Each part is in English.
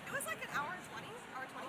It was like an hour and 20, hour 20.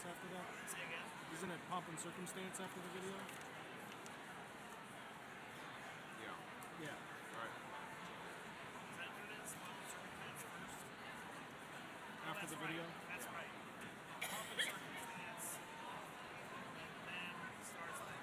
after that? Say again? Isn't it pomp and circumstance after the video? Yeah. Yeah. All right. Is that what it is? Pomp and circumstance first? After the video? That's right. Pomp and circumstance. And then stars like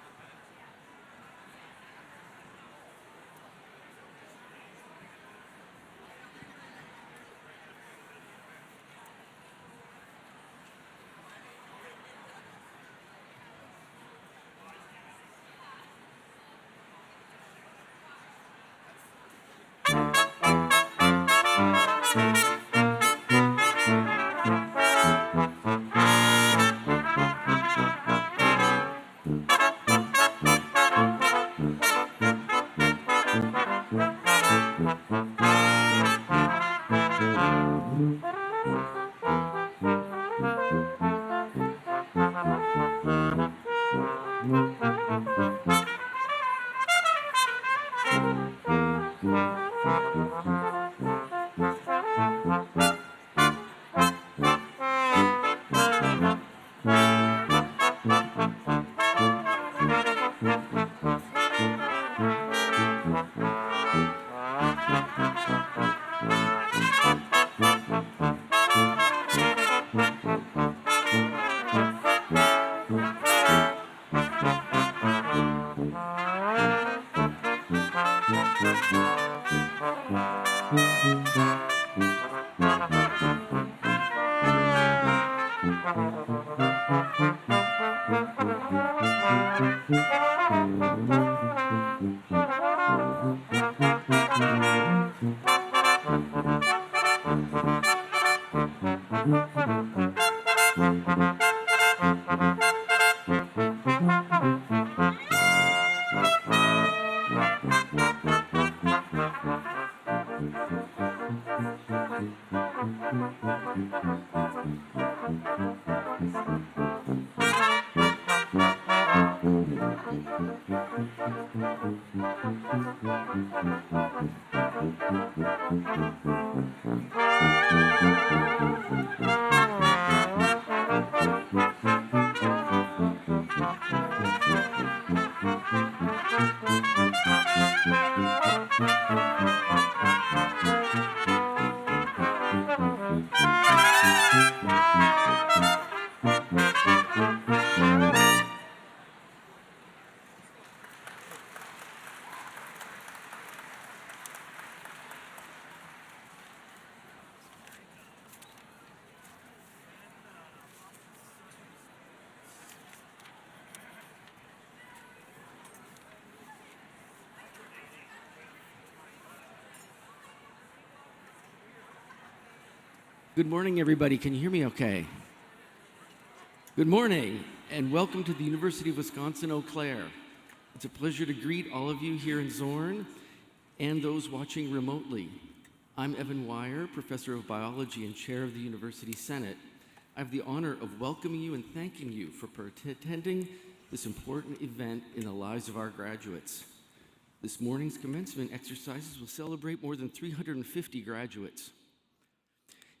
Good morning, everybody. Can you hear me okay? Good morning, and welcome to the University of Wisconsin-Eau Claire. It's a pleasure to greet all of you here in Zorn and those watching remotely. I'm Evan Wire, Professor of Biology and Chair of the University Senate. I have the honor of welcoming you and thanking you for attending this important event in the lives of our graduates. This morning's commencement exercises will celebrate more than 350 graduates.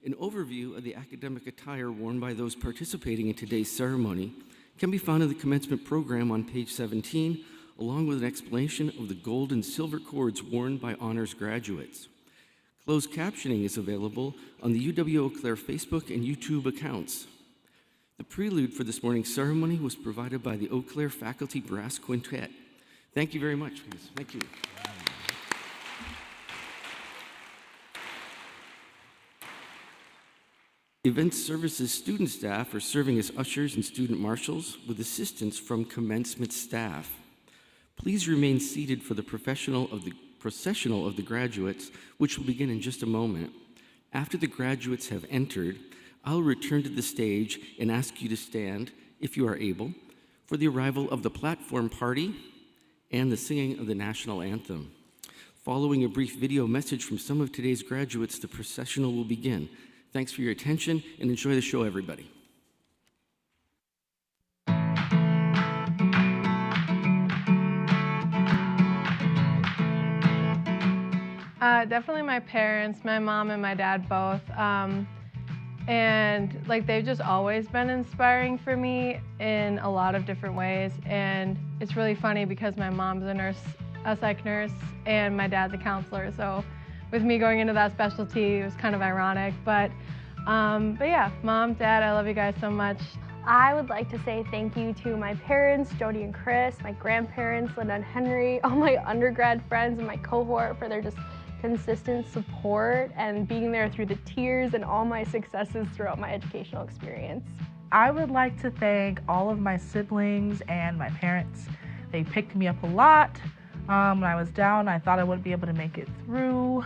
An overview of the academic attire worn by those participating in today's ceremony can be found in the commencement program on page 17, along with an explanation of the gold and silver cords worn by honors graduates. Closed captioning is available on the UW-Eau Claire Facebook and YouTube accounts. The prelude for this morning's ceremony was provided by the Eau Claire Faculty Brass Quintet. Thank you very much, please. Thank you. Event Services student staff are serving as ushers and student marshals with assistance from commencement staff. Please remain seated for the processional of the graduates, which will begin in just a moment. After the graduates have entered, I'll return to the stage and ask you to stand, if you are able, for the arrival of the platform party and the singing of the national anthem. Following a brief video message from some of today's graduates, the processional will begin. Thanks for your attention, and enjoy the show, everybody. Definitely my parents, my mom and my dad both. and like they've just always been inspiring for me in a lot of different ways. And it's really funny because my mom's a psych nurse, and my dad's a counselor. So with me going into that specialty, it was kind of ironic. But yeah, Mom, Dad, I love you guys so much. I would like to say thank you to my parents, Jody and Chris, my grandparents, Linda and Henry, all my undergrad friends and my cohort for their just consistent support and being there through the tears and all my successes throughout my educational experience. I would like to thank all of my siblings and my parents. They picked me up a lot. When I was down, I thought I wouldn't be able to make it through.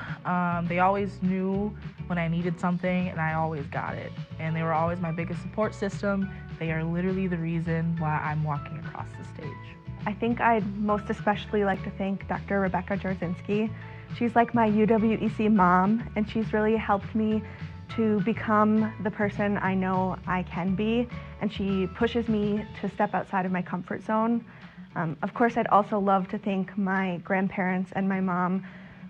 They always knew when I needed something, and I always got it. And they were always my biggest support system. They are literally the reason why I'm walking across the stage. I think I'd most especially like to thank Dr. Rebecca Jarzynski. She's like my UWEC mom, and she's really helped me to become the person I know I can be, and she pushes me to step outside of my comfort zone. Of course, I'd also love to thank my grandparents and my mom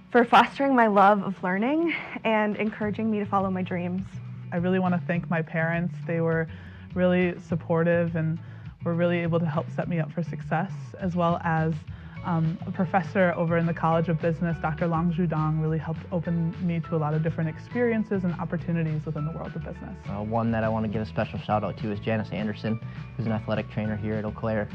for fostering my love of learning and encouraging me to follow my dreams. I really want to thank my parents. They were really supportive and were really able to help set me up for success, as well as a professor over in the College of Business, Dr. Long Zhudong, really helped open me to a lot of different experiences and opportunities within the world of business. One that I want to give a special shout out to is Janice Anderson, who's an athletic trainer here at Eau Claire.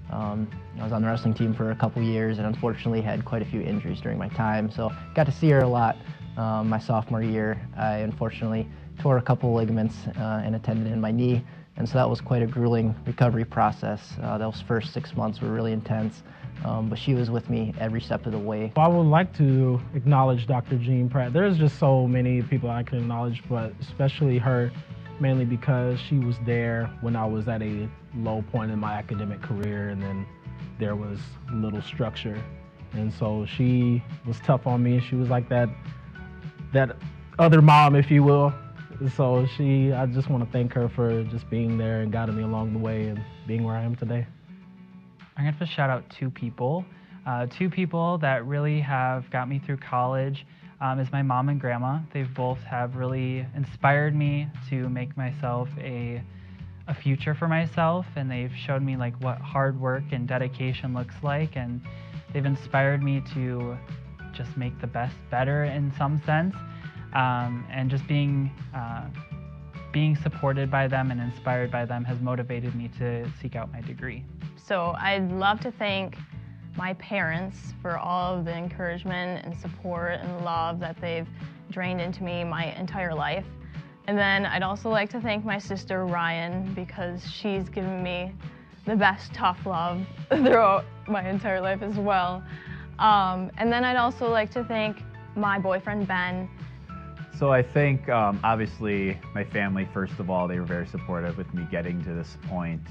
I was on the wrestling team for a couple years and unfortunately had quite a few injuries during my time, so got to see her a lot. My sophomore year, I unfortunately tore a couple ligaments and a tendon in my knee, and so that was quite a grueling recovery process. Those first 6 months were really intense, but she was with me every step of the way. I would like to acknowledge Dr. Jean Pratt. There's just so many people I can acknowledge, but especially her, mainly because she was there when I was at a low point in my academic career, and then there was little structure. And so she was tough on me. She was like that other mom, if you will. So I just want to thank her for just being there and guiding me along the way and being where I am today. I'm going to shout out two people that really have got me through college. Is my mom and grandma. They both have really inspired me to make myself a future for myself, and they've showed me like what hard work and dedication looks like, and they've inspired me to just make the best better in some sense, and just being supported by them and inspired by them has motivated me to seek out my degree. So I'd love to thank my parents for all of the encouragement and support and love that they've drained into me my entire life. And then I'd also like to thank my sister Ryan, because she's given me the best tough love throughout my entire life as well. And then I'd also like to thank my boyfriend Ben. So I think obviously my family, first of all, they were very supportive with me getting to this point.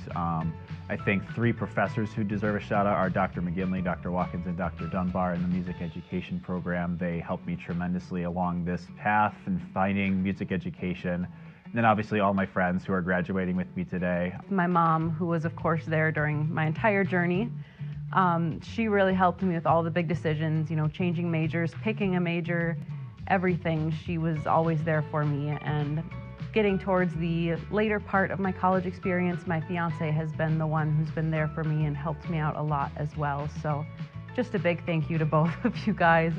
I think three professors who deserve a shout out are Dr. McGinley, Dr. Watkins, and Dr. Dunbar in the music education program. They helped me tremendously along this path and finding music education. And then obviously all my friends who are graduating with me today. My mom, who was of course there during my entire journey, she really helped me with all the big decisions, changing majors, picking a major, everything. She was always there for me. And getting towards the later part of my college experience, my fiance has been the one who's been there for me and helped me out a lot as well. So just a big thank you to both of you guys.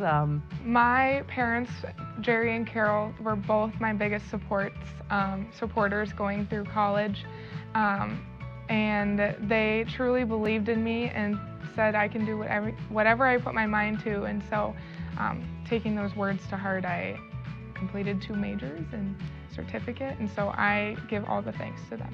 My parents, Jerry and Carol, were both my biggest supporters going through college. And they truly believed in me and said I can do whatever I put my mind to. And so taking those words to heart, I completed 2 majors and certificate, and so I give all the thanks to them.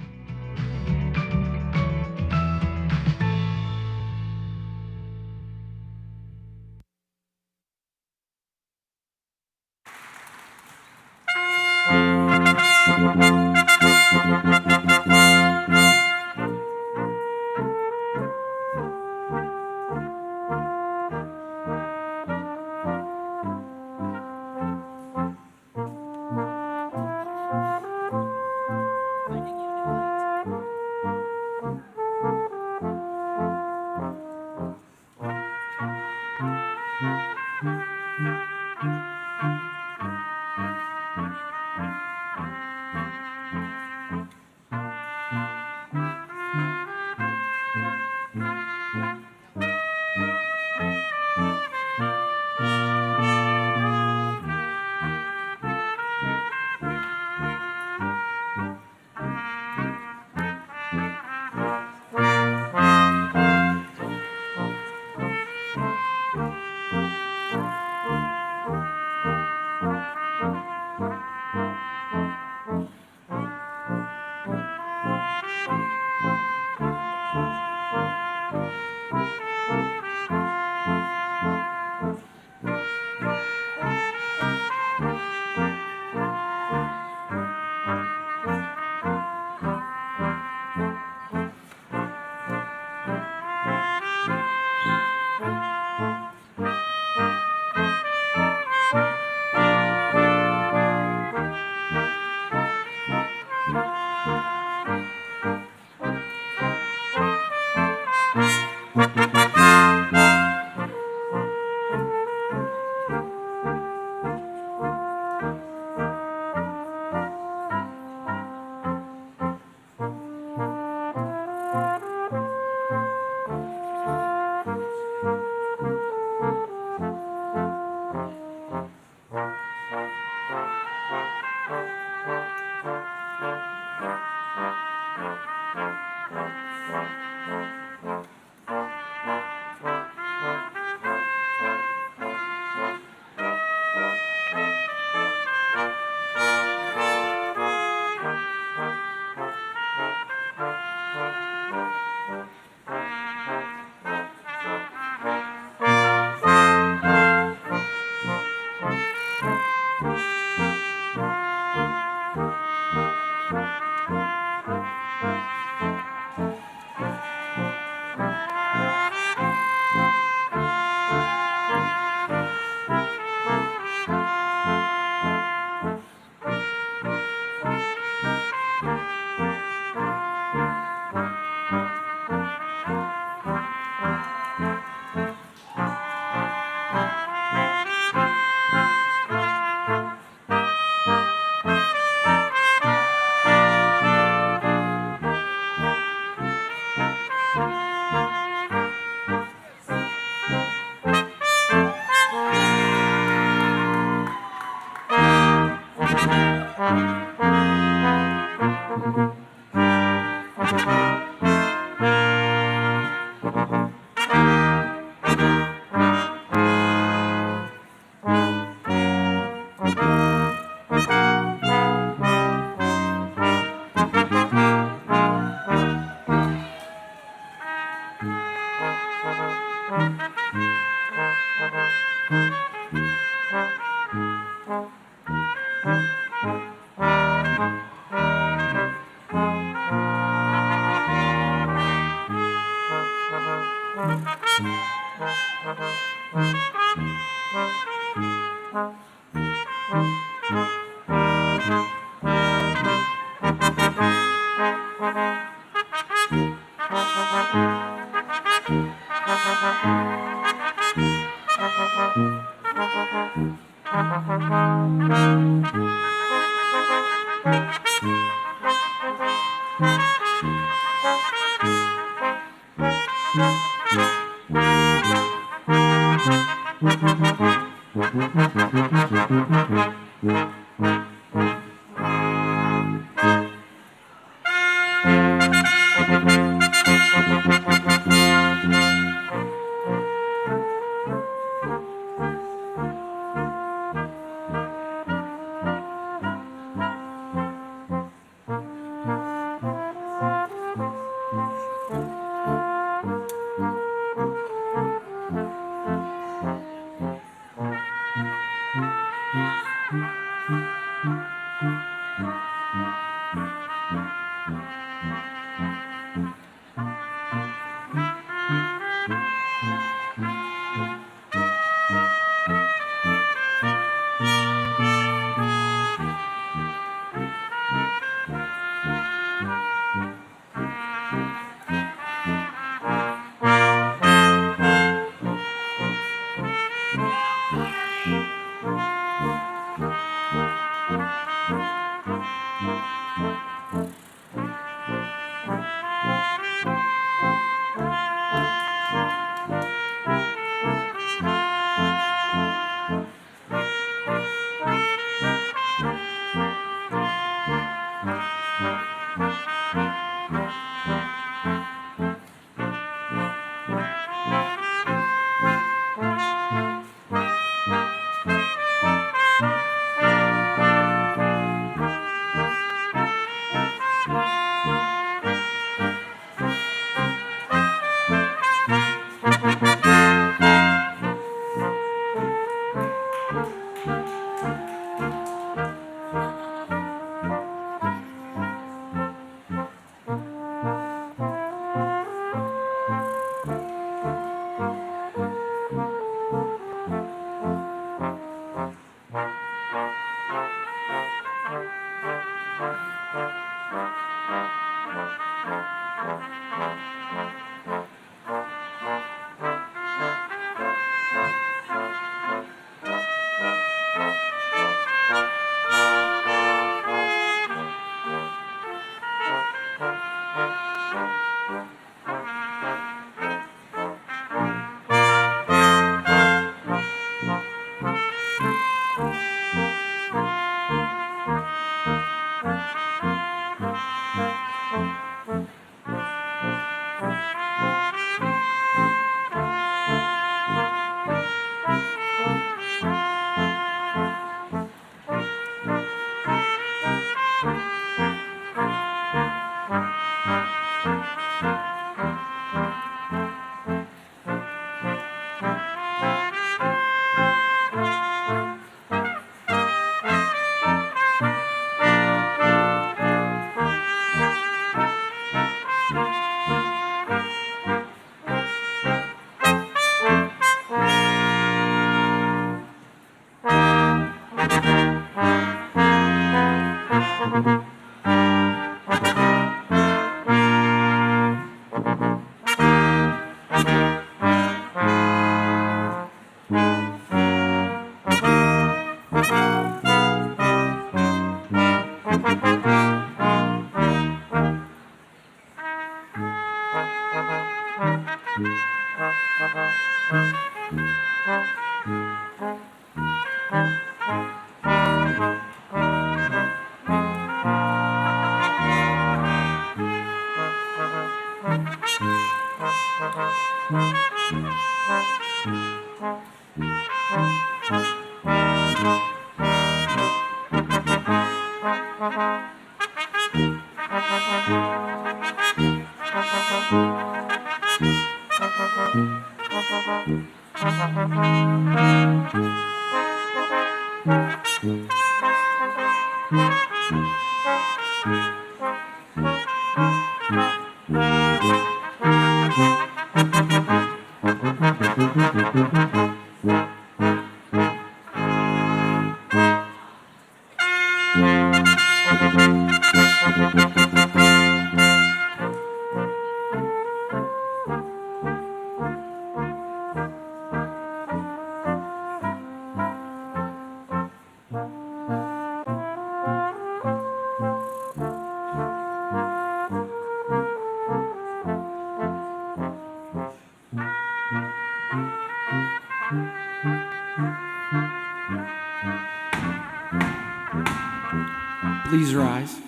Please rise.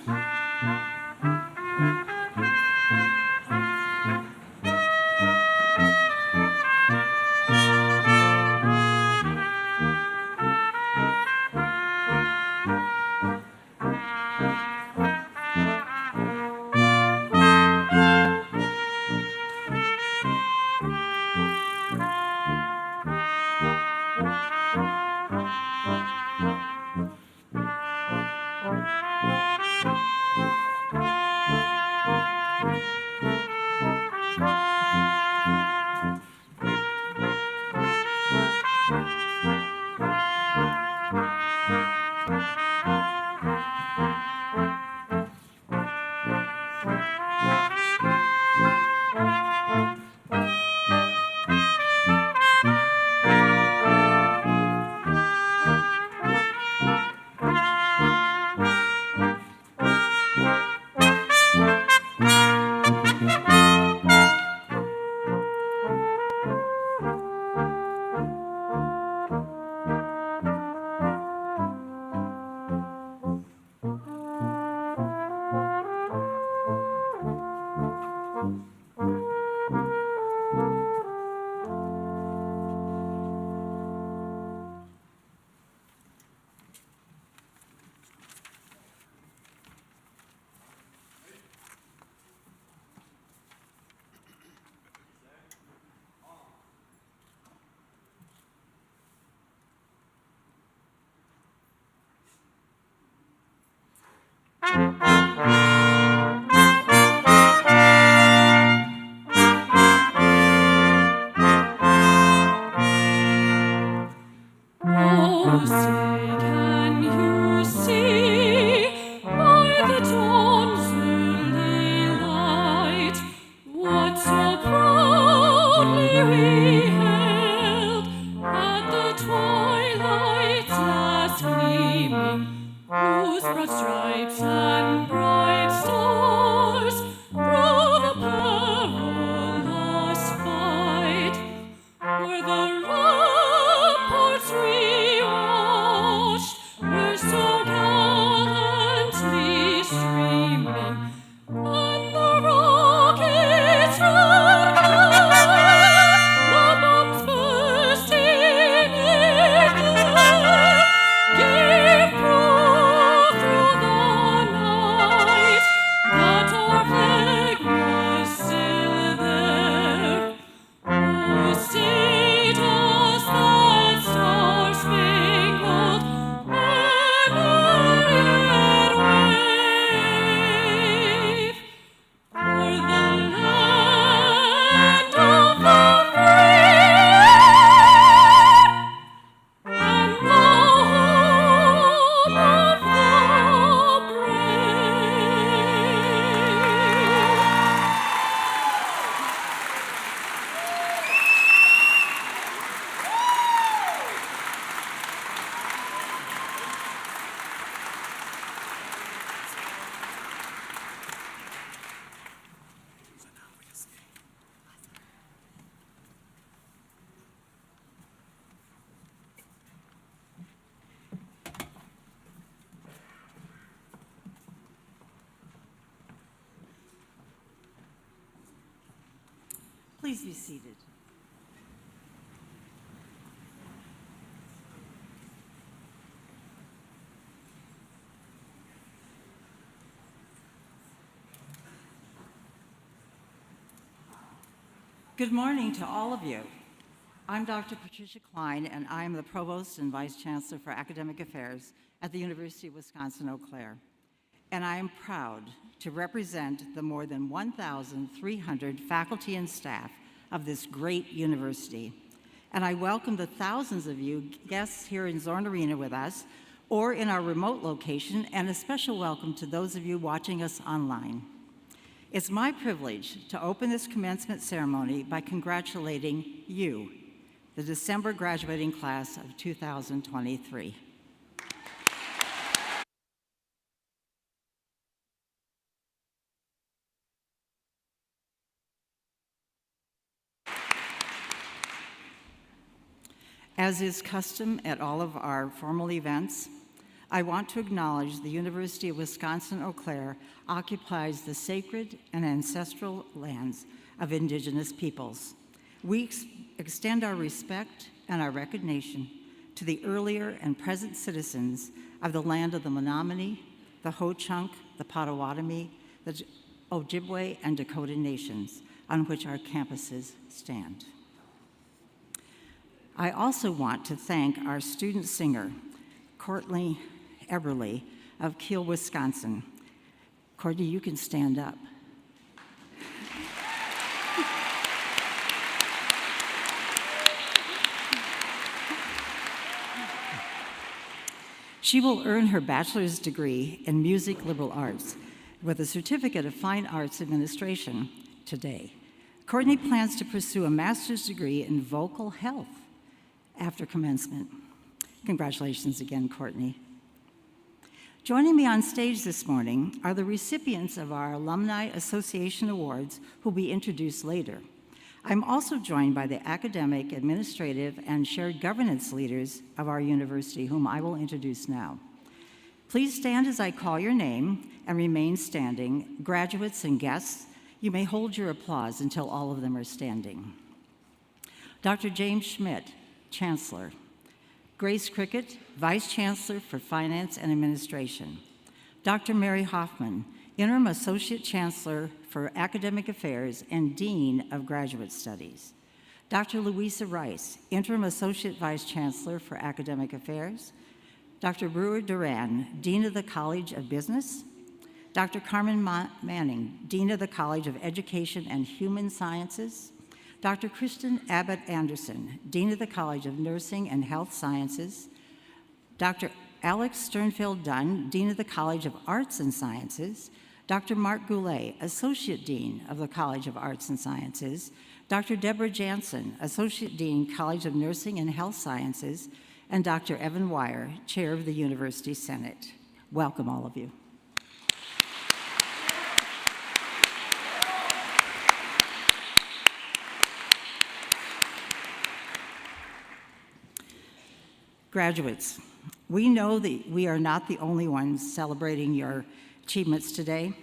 Please be seated. Good morning to all of you. I'm Dr. Patricia Klein, and I am the Provost and Vice Chancellor for Academic Affairs at the University of Wisconsin-Eau Claire. And I am proud to represent the more than 1,300 faculty and staff of this great university. And I welcome the thousands of you guests here in Zorn Arena with us or in our remote location, and a special welcome to those of you watching us online. It's my privilege to open this commencement ceremony by congratulating you, the December graduating class of 2023. As is custom at all of our formal events, I want to acknowledge the University of Wisconsin-Eau Claire occupies the sacred and ancestral lands of Indigenous peoples. We extend our respect and our recognition to the earlier and present citizens of the land of the Menominee, the Ho-Chunk, the Potawatomi, the Ojibwe, and Dakota nations on which our campuses stand. I also want to thank our student singer, Courtney Eberly of Kiel, Wisconsin. Courtney, you can stand up. She will earn her bachelor's degree in music liberal arts with a certificate of fine arts administration today. Courtney plans to pursue a master's degree in vocal health after commencement. Congratulations again, Courtney. Joining me on stage this morning are the recipients of our Alumni Association Awards, who will be introduced later. I'm also joined by the academic, administrative, and shared governance leaders of our university, whom I will introduce now. Please stand as I call your name and remain standing. Graduates and guests, you may hold your applause until all of them are standing. Dr. James Schmidt, Chancellor. Grace Cricket, Vice Chancellor for Finance and Administration. Dr. Mary Hoffman, Interim Associate Chancellor for Academic Affairs and Dean of Graduate Studies. Dr. Louisa Rice, Interim Associate Vice Chancellor for Academic Affairs. Dr. Brewer Duran, Dean of the College of Business. Dr. Carmen Manning, Dean of the College of Education and Human Sciences. Dr. Kristen Abbott Anderson, Dean of the College of Nursing and Health Sciences. Dr. Alex Sternfeld Dunn, Dean of the College of Arts and Sciences. Dr. Mark Goulet, Associate Dean of the College of Arts and Sciences. Dr. Deborah Jansen, Associate Dean, College of Nursing and Health Sciences. And Dr. Evan Wire, Chair of the University Senate. Welcome, all of you. Graduates, we know that we are not the only ones celebrating your achievements today.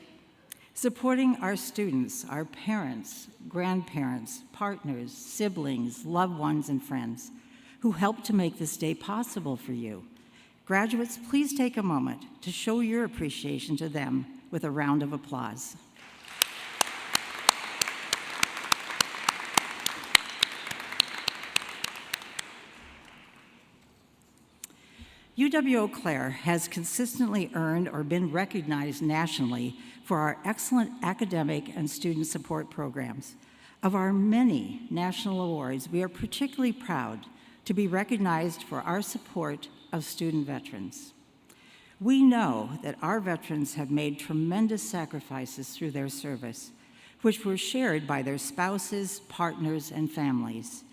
Supporting our students, our parents, grandparents, partners, siblings, loved ones, and friends who helped to make this day possible for you. Graduates, please take a moment to show your appreciation to them with a round of applause. UW-Eau Claire has consistently earned or been recognized nationally for our excellent academic and student support programs. Of our many national awards, we are particularly proud to be recognized for our support of student veterans. We know that our veterans have made tremendous sacrifices through their service, which were shared by their spouses, partners, and families.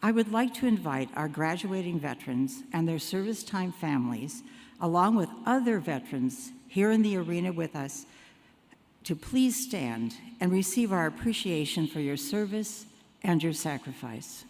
I would like to invite our graduating veterans and their service time families, along with other veterans here in the arena with us, to please stand and receive our appreciation for your service and your sacrifice.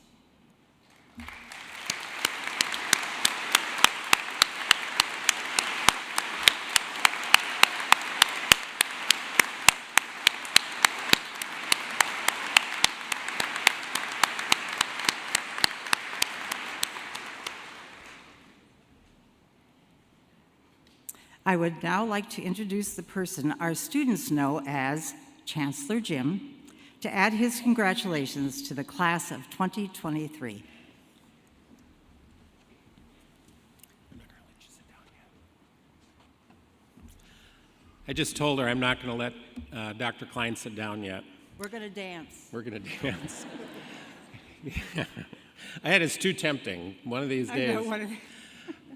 I would now like to introduce the person our students know as Chancellor Jim to add his congratulations to the class of 2023. I just told her I'm not going to let Dr. Klein sit down yet. We're going to dance. We're going to dance. Yeah. I had it's too tempting. One of these days.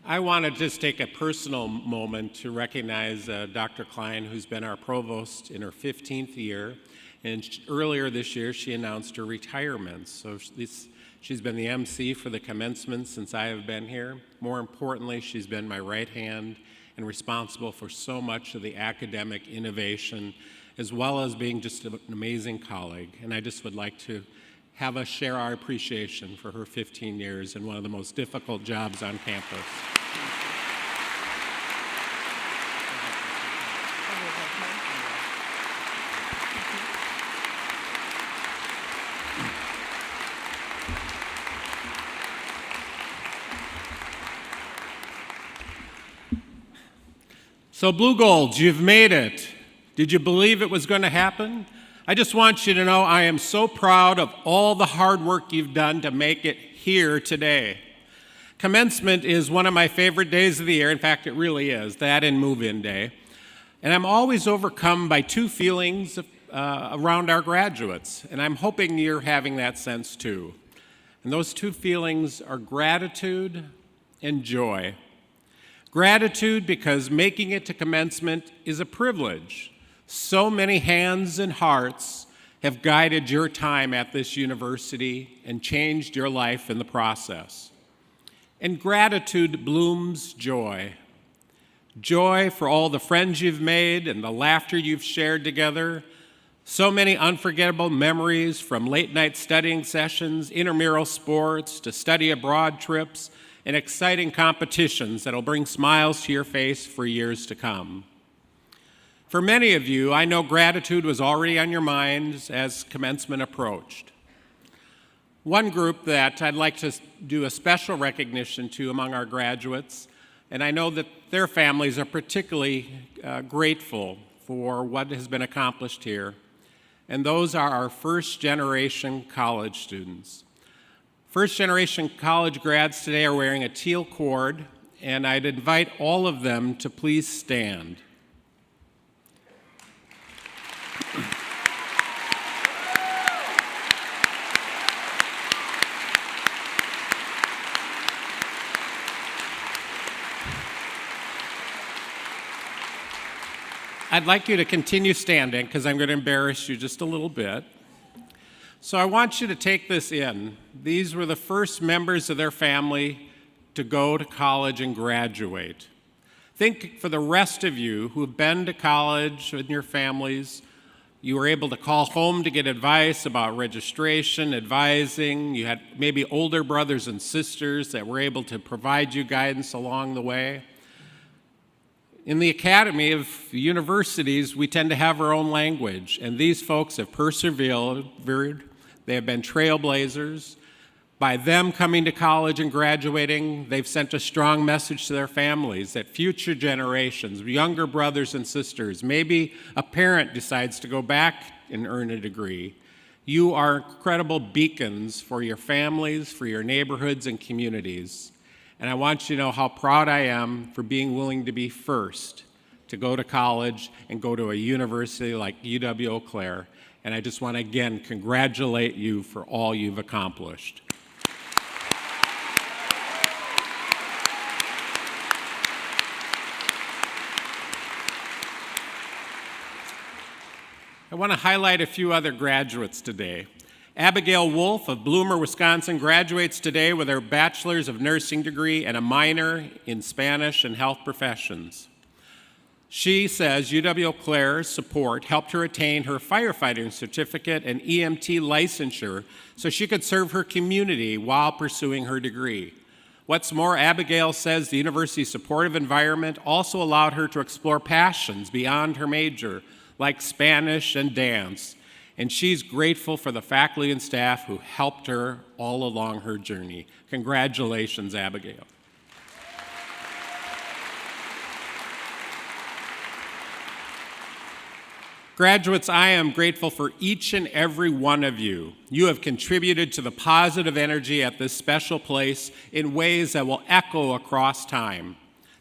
I want to just take a personal moment to recognize Dr. Klein, who's been our provost in her 15th year. And earlier this year, she announced her retirement. So she's been the MC for the commencement since I have been here. More importantly, she's been my right hand and responsible for so much of the academic innovation, as well as being just an amazing colleague. And I just would like to have us share our appreciation for her 15 years in one of the most difficult jobs on campus. So Blue Golds, you've made it. Did you believe it was going to happen? I just want you to know I am so proud of all the hard work you've done to make it here today. Commencement is one of my favorite days of the year. In fact, it really is, that and move-in day. And I'm always overcome by two feelings around our graduates, and I'm hoping you're having that sense too. And those two feelings are gratitude and joy. Gratitude because making it to commencement is a privilege. So many hands and hearts have guided your time at this university and changed your life in the process. And gratitude blooms joy. Joy for all the friends you've made and the laughter you've shared together. So many unforgettable memories from late night studying sessions, intramural sports, to study abroad trips, and exciting competitions that'll bring smiles to your face for years to come. For many of you, I know gratitude was already on your minds as commencement approached. One group that I'd like to do a special recognition to among our graduates, and I know that their families are particularly grateful for what has been accomplished here, and those are our first-generation college students. First-generation college grads today are wearing a teal cord, and I'd invite all of them to please stand. I'd like you to continue standing because I'm going to embarrass you just a little bit. So I want you to take this in. These were the first members of their family to go to college and graduate. Think for the rest of you who have been to college with your families, you were able to call home to get advice about registration, advising. You had maybe older brothers and sisters that were able to provide you guidance along the way. In the academy of universities, we tend to have our own language, and these folks have persevered. They have been trailblazers. By them coming to college and graduating, they've sent a strong message to their families that future generations, younger brothers and sisters, maybe a parent decides to go back and earn a degree. You are incredible beacons for your families, for your neighborhoods and communities. And I want you to know how proud I am for being willing to be first to go to college and go to a university like UW-Eau Claire. And I just want to again congratulate you for all you've accomplished. I want to highlight a few other graduates today. Abigail Wolf of Bloomer, Wisconsin graduates today with her Bachelor's of Nursing degree and a minor in Spanish and Health Professions. She says UW-Eau Claire's support helped her attain her firefighting certificate and EMT licensure so she could serve her community while pursuing her degree. What's more, Abigail says the university's supportive environment also allowed her to explore passions beyond her major, like Spanish and dance, and she's grateful for the faculty and staff who helped her all along her journey. Congratulations, Abigail. Graduates, I am grateful for each and every one of you. You have contributed to the positive energy at this special place in ways that will echo across time.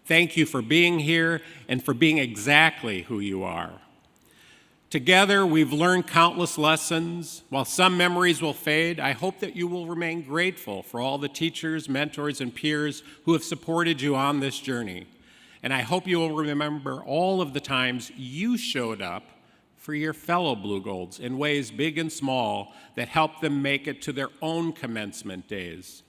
Thank you for being here and for being exactly who you are. Together, we've learned countless lessons. While some memories will fade, I hope that you will remain grateful for all the teachers, mentors, and peers who have supported you on this journey. And I hope you will remember all of the times you showed up for your fellow Blue Golds in ways big and small that helped them make it to their own commencement days.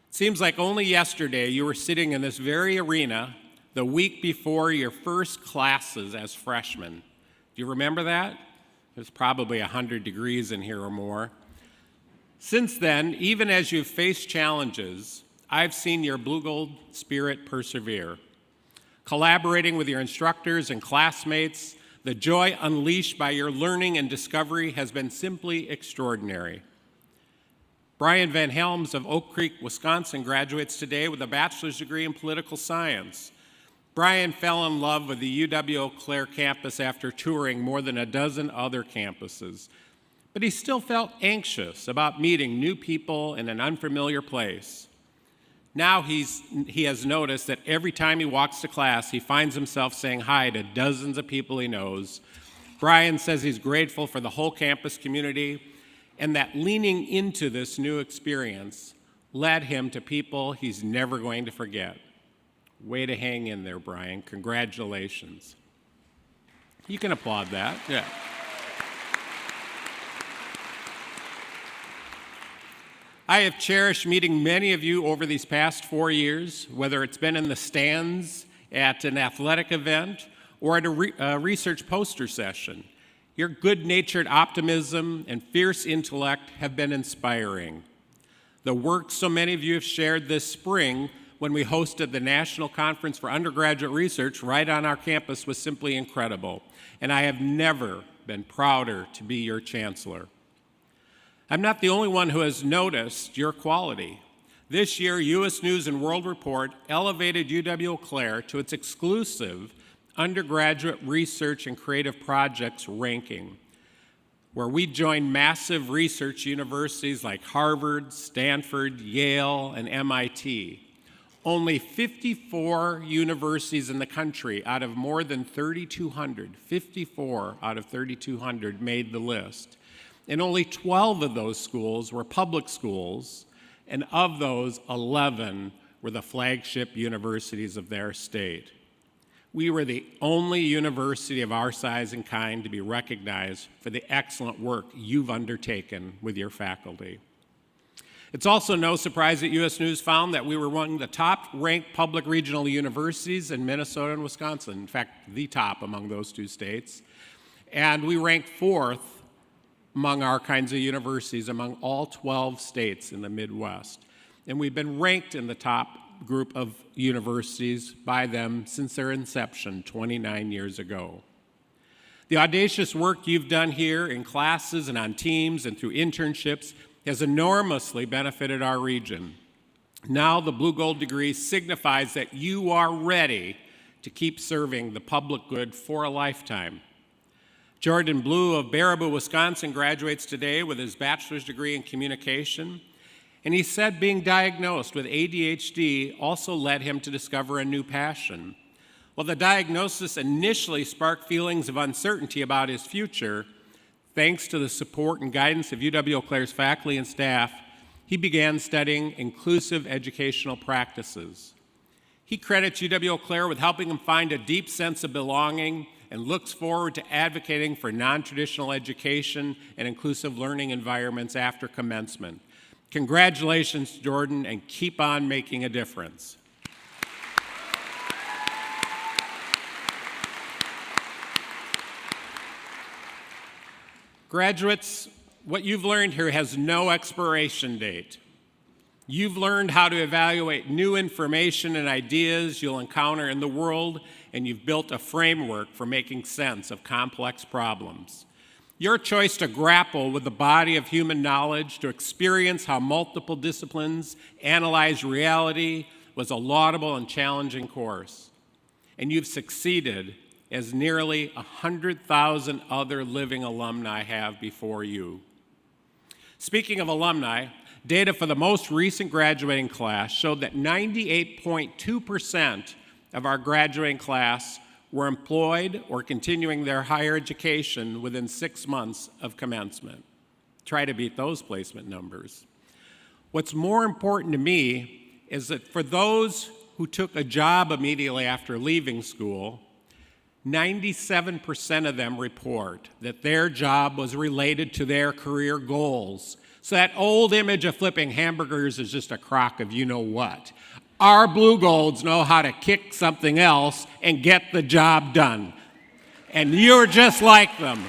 It seems like only yesterday you were sitting in this very arena the week before your first classes as freshmen. Do you remember that? There's probably 100 degrees in here or more. Since then, even as you've faced challenges, I've seen your blue gold spirit persevere. Collaborating with your instructors and classmates, the joy unleashed by your learning and discovery has been simply extraordinary. Brian Van Helms of Oak Creek, Wisconsin graduates today with a bachelor's degree in political science. Brian fell in love with the UW-Eau Claire campus after touring more than a dozen other campuses, but he still felt anxious about meeting new people in an unfamiliar place. Now he has noticed that every time he walks to class, he finds himself saying hi to dozens of people he knows. Brian says he's grateful for the whole campus community and that leaning into this new experience led him to people he's never going to forget. Way to hang in there, Brian. Congratulations. You can applaud that. Yeah. I have cherished meeting many of you over these past 4 years, whether it's been in the stands at an athletic event or at a research poster session. Your good-natured optimism and fierce intellect have been inspiring. The work so many of you have shared this spring when we hosted the National Conference for Undergraduate Research right on our campus was simply incredible, and I have never been prouder to be your chancellor. I'm not the only one who has noticed your quality. This year, U.S. News and World Report elevated UW-Eau Claire to its exclusive undergraduate research and creative projects ranking, where we joined massive research universities like Harvard, Stanford, Yale, and MIT. Only 54 universities in the country out of more than 3,200, 54 out of 3,200 made the list. And only 12 of those schools were public schools, and of those, 11 were the flagship universities of their state. We were the only university of our size and kind to be recognized for the excellent work you've undertaken with your faculty. It's also no surprise that U.S. News found that we were one of the top-ranked public regional universities in Minnesota and Wisconsin, in fact, the top among those two states. And we ranked 4th among our kinds of universities among all 12 states in the Midwest. And we've been ranked in the top group of universities by them since their inception 29 years ago. The audacious work you've done here in classes and on teams and through internships has enormously benefited our region. Now the Blue Gold degree signifies that you are ready to keep serving the public good for a lifetime. Jordan Blue of Baraboo, Wisconsin graduates today with his bachelor's degree in communication. And he said being diagnosed with ADHD also led him to discover a new passion. While the diagnosis initially sparked feelings of uncertainty about his future, thanks to the support and guidance of UW-Eau Claire's faculty and staff, he began studying inclusive educational practices. He credits UW-Eau Claire with helping him find a deep sense of belonging and looks forward to advocating for non-traditional education and inclusive learning environments after commencement. Congratulations, Jordan, and keep on making a difference. Graduates, what you've learned here has no expiration date. You've learned how to evaluate new information and ideas you'll encounter in the world, and you've built a framework for making sense of complex problems. Your choice to grapple with the body of human knowledge, to experience how multiple disciplines analyze reality, was a laudable and challenging course. And you've succeeded, as nearly 100,000 other living alumni have before you. Speaking of alumni, data for the most recent graduating class showed that 98.2% of our graduating class were employed or continuing their higher education within 6 months of commencement. Try to beat those placement numbers. What's more important to me is that for those who took a job immediately after leaving school, 97% of them report that their job was related to their career goals. So that old image of flipping hamburgers is just a crock of you-know-what. Our Blue Golds know how to kick something else and get the job done. And you're just like them.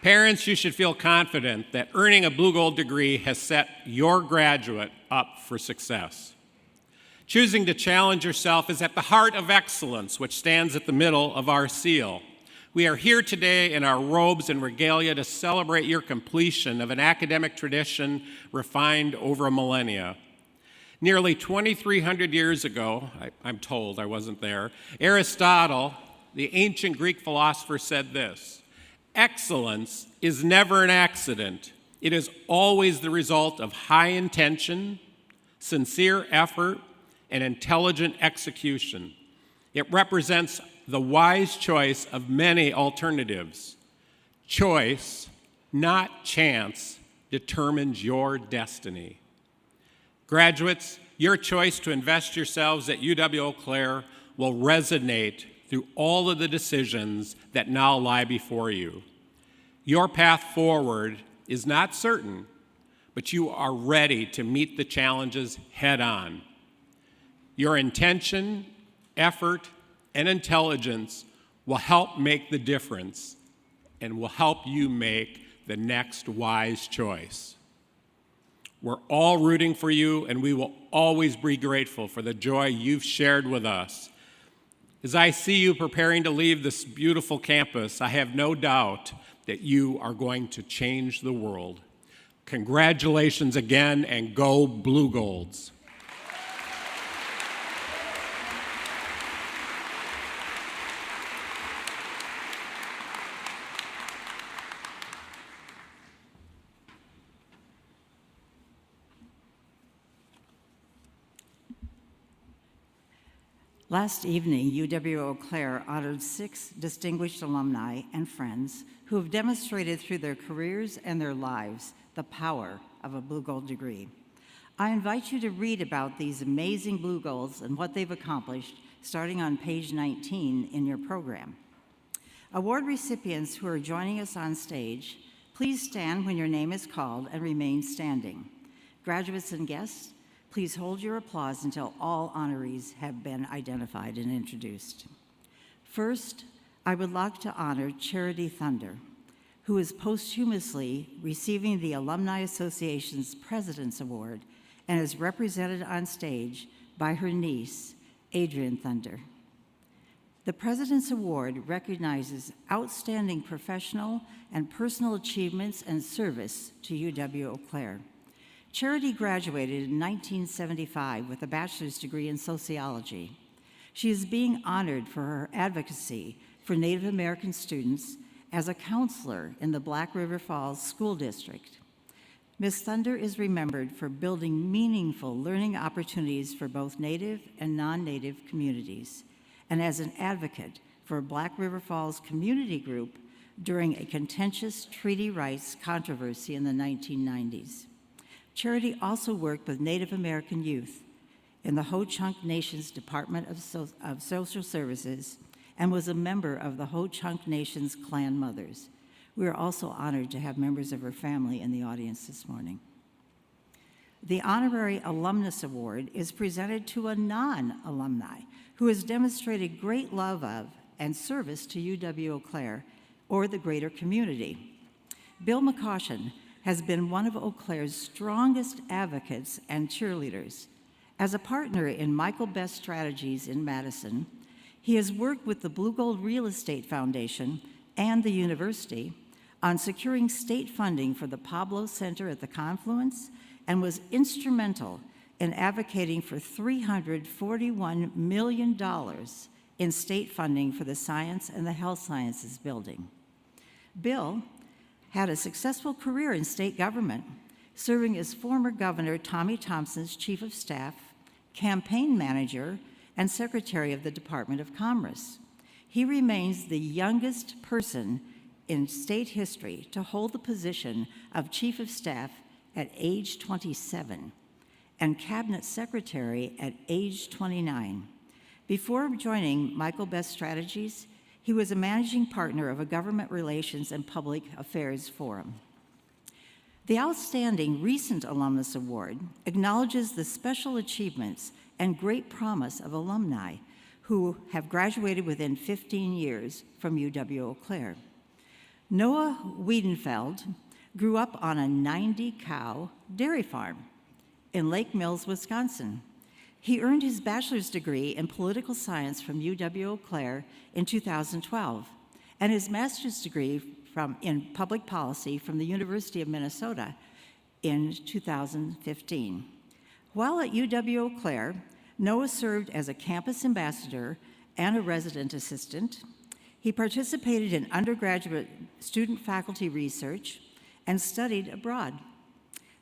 Parents, you should feel confident that earning a Blue Gold degree has set your graduate up for success. Choosing to challenge yourself is at the heart of excellence, which stands at the middle of our seal. We are here today in our robes and regalia to celebrate your completion of an academic tradition refined over a millennia. Nearly 2,300 years ago, I'm told, I wasn't there, Aristotle, the ancient Greek philosopher, said this: "Excellence is never an accident. It is always the result of high intention, sincere effort, and intelligent execution. It represents the wise choice of many alternatives. Choice, not chance, determines your destiny." Graduates, your choice to invest yourselves at UW-Eau Claire will resonate through all of the decisions that now lie before you. Your path forward is not certain, but you are ready to meet the challenges head on. Your intention, effort, and intelligence will help make the difference and will help you make the next wise choice. We're all rooting for you, and we will always be grateful for the joy you've shared with us. As I see you preparing to leave this beautiful campus, I have no doubt that you are going to change the world. Congratulations again, and go Blue Golds. Last evening, UW-Eau Claire honored 6 distinguished alumni and friends who have demonstrated through their careers and their lives the power of a Blue Gold degree. I invite you to read about these amazing Blue Golds and what they've accomplished starting on page 19 in your program. Award recipients who are joining us on stage, please stand when your name is called and remain standing. Graduates and guests, please hold your applause until all honorees have been identified and introduced. First, I would like to honor Charity Thunder, who is posthumously receiving the Alumni Association's President's Award and is represented on stage by her niece, Adrienne Thunder. The President's Award recognizes outstanding professional and personal achievements and service to UW-Eau Claire. Charity graduated in 1975 with a bachelor's degree in sociology. She is being honored for her advocacy for Native American students as a counselor in the Black River Falls School District. Ms. Thunder is remembered for building meaningful learning opportunities for both Native and non-Native communities, and as an advocate for a Black River Falls community group during a contentious treaty rights controversy in the 1990s. Charity also worked with Native American youth in the Ho-Chunk Nation's Department of Social Services and was a member of the Ho-Chunk Nation's Clan Mothers. We are also honored to have members of her family in the audience this morning. The Honorary Alumnus Award is presented to a non-alumni who has demonstrated great love of and service to UW-Eau Claire or the greater community. Bill McCaution has been one of Eau Claire's strongest advocates and cheerleaders. As a partner in Michael Best Strategies in Madison, he has worked with the Blue Gold Real Estate Foundation and the university on securing state funding for the Pablo Center at the Confluence and was instrumental in advocating for $341 million in state funding for the Science and the Health Sciences building. Bill had a successful career in state government, serving as former Governor Tommy Thompson's chief of staff, campaign manager, and secretary of the Department of Commerce. He remains the youngest person in state history to hold the position of chief of staff at age 27 and cabinet secretary at age 29. Before joining Michael Best Strategies, he was a managing partner of a government relations and public affairs forum. The Outstanding Recent Alumnus Award acknowledges the special achievements and great promise of alumni who have graduated within 15 years from UW-Eau Claire. Noah Wiedenfeld grew up on a 90-cow dairy farm in Lake Mills, Wisconsin. He earned his bachelor's degree in political science from UW-Eau Claire in 2012 and his master's degree in public policy from the University of Minnesota in 2015. While at UW-Eau Claire, Noah served as a campus ambassador and a resident assistant. He participated in undergraduate student-faculty research and studied abroad.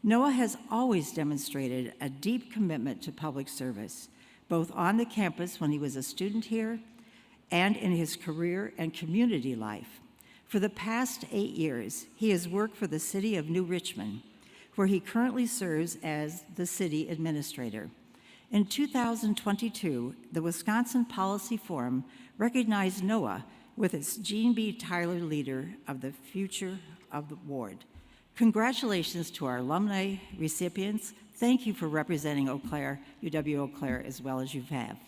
Noah has always demonstrated a deep commitment to public service, both on the campus when he was a student here and in his career and community life. For the past 8 years, he has worked for the City of New Richmond, where he currently serves as the city administrator. In 2022, the Wisconsin Policy Forum recognized Noah with its Gene B. Tyler Leader of the Future of the Ward. Congratulations to our alumni recipients. Thank you for representing Eau Claire, UW-Eau Claire, as well as you have.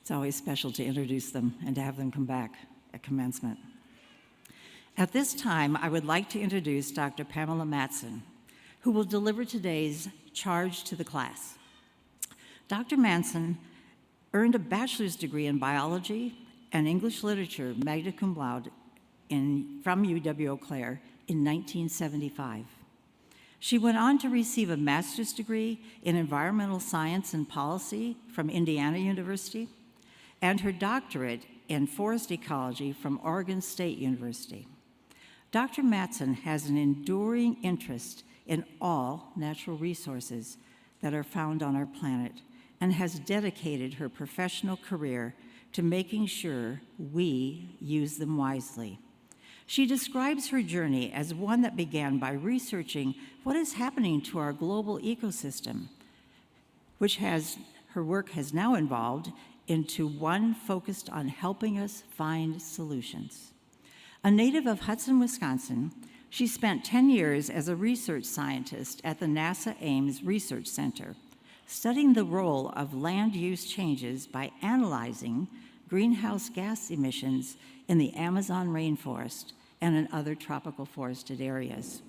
It's always special to introduce them and to have them come back at commencement. At this time, I would like to introduce Dr. Pamela Matson, who will deliver today's charge to the class. Dr. Matson earned a bachelor's degree in biology and English literature, magna cum laude, from UW-Eau Claire in 1975. She went on to receive a master's degree in environmental science and policy from Indiana University and her doctorate in forest ecology from Oregon State University. Dr. Matson has an enduring interest in all natural resources that are found on our planet and has dedicated her professional career to making sure we use them wisely. She describes her journey as one that began by researching what is happening to our global ecosystem, which her work has now evolved into one focused on helping us find solutions. A native of Hudson, Wisconsin, she spent 10 years as a research scientist at the NASA Ames Research Center, studying the role of land use changes by analyzing greenhouse gas emissions in the Amazon rainforest and in other tropical forested areas.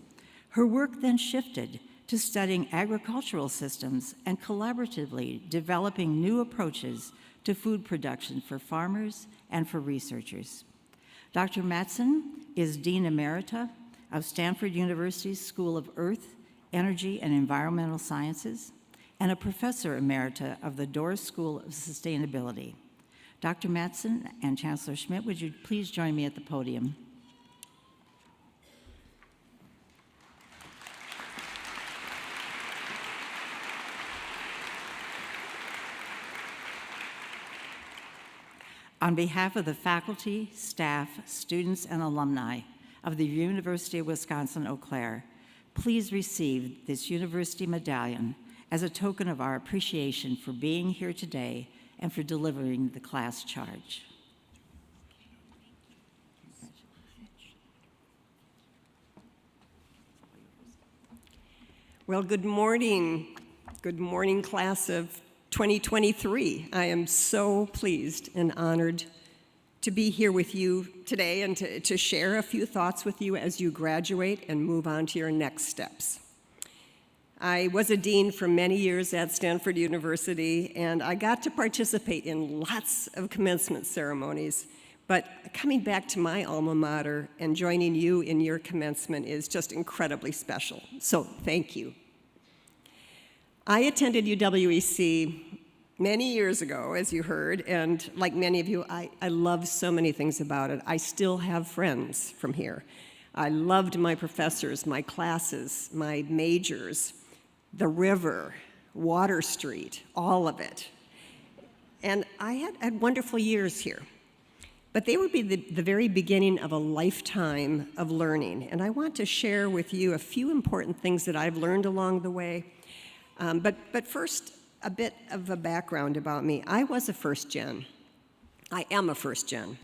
Her work then shifted to studying agricultural systems and collaboratively developing new approaches to food production for farmers and for researchers. Dr. Matson is Dean Emerita of Stanford University's School of Earth, Energy, and Environmental Sciences, and a Professor Emerita of the Doris School of Sustainability. Dr. Matson and Chancellor Schmidt, would you please join me at the podium? On behalf of the faculty, staff, students, and alumni of the University of Wisconsin-Eau Claire, please receive this university medallion as a token of our appreciation for being here today and for delivering the class charge. Well, good morning. Good morning, class of 2023. I am so pleased and honored to be here with you today and to share a few thoughts with you as you graduate and move on to your next steps. I was a dean for many years at Stanford University, and I got to participate in lots of commencement ceremonies, but coming back to my alma mater and joining you in your commencement is just incredibly special, so thank you. I attended UWEC many years ago, as you heard, and like many of you, I love so many things about it. I still have friends from here. I loved my professors, my classes, my majors, the river, Water Street, all of it. And I had wonderful years here. But they would be the very beginning of a lifetime of learning. And I want to share with you a few important things that I've learned along the way. But first, a bit of a background about me. I was a first gen. I am a first gen.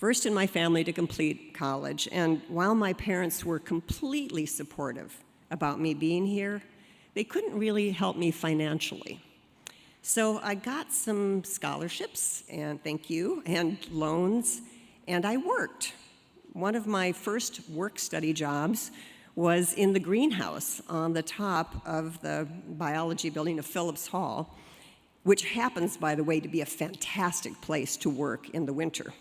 first in my family to complete college. And while my parents were completely supportive about me being here, they couldn't really help me financially. So I got some scholarships, and thank you, and loans, and I worked. One of my first work-study jobs was in the greenhouse on the top of the biology building of Phillips Hall, which happens, by the way, to be a fantastic place to work in the winter.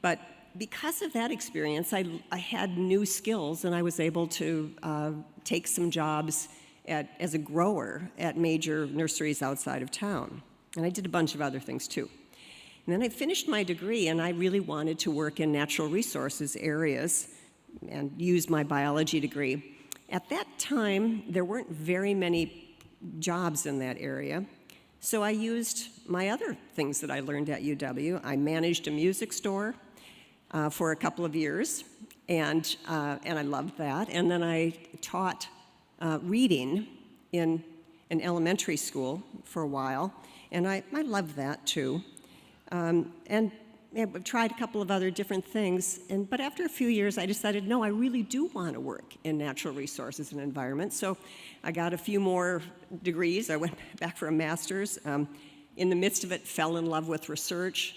But because of that experience, I had new skills, and I was able to take some jobs as a grower at major nurseries outside of town. And I did a bunch of other things too. And then I finished my degree, and I really wanted to work in natural resources areas and use my biology degree. At that time, there weren't very many jobs in that area, so I used my other things that I learned at UW. I managed a music store for a couple of years, and I loved that. And then I taught reading in an elementary school for a while, and I loved that too. And I've tried a couple of other different things, but after a few years I decided, no, I really do want to work in natural resources and environment. So I got a few more degrees. I went back for a master's. In the midst of it, fell in love with research,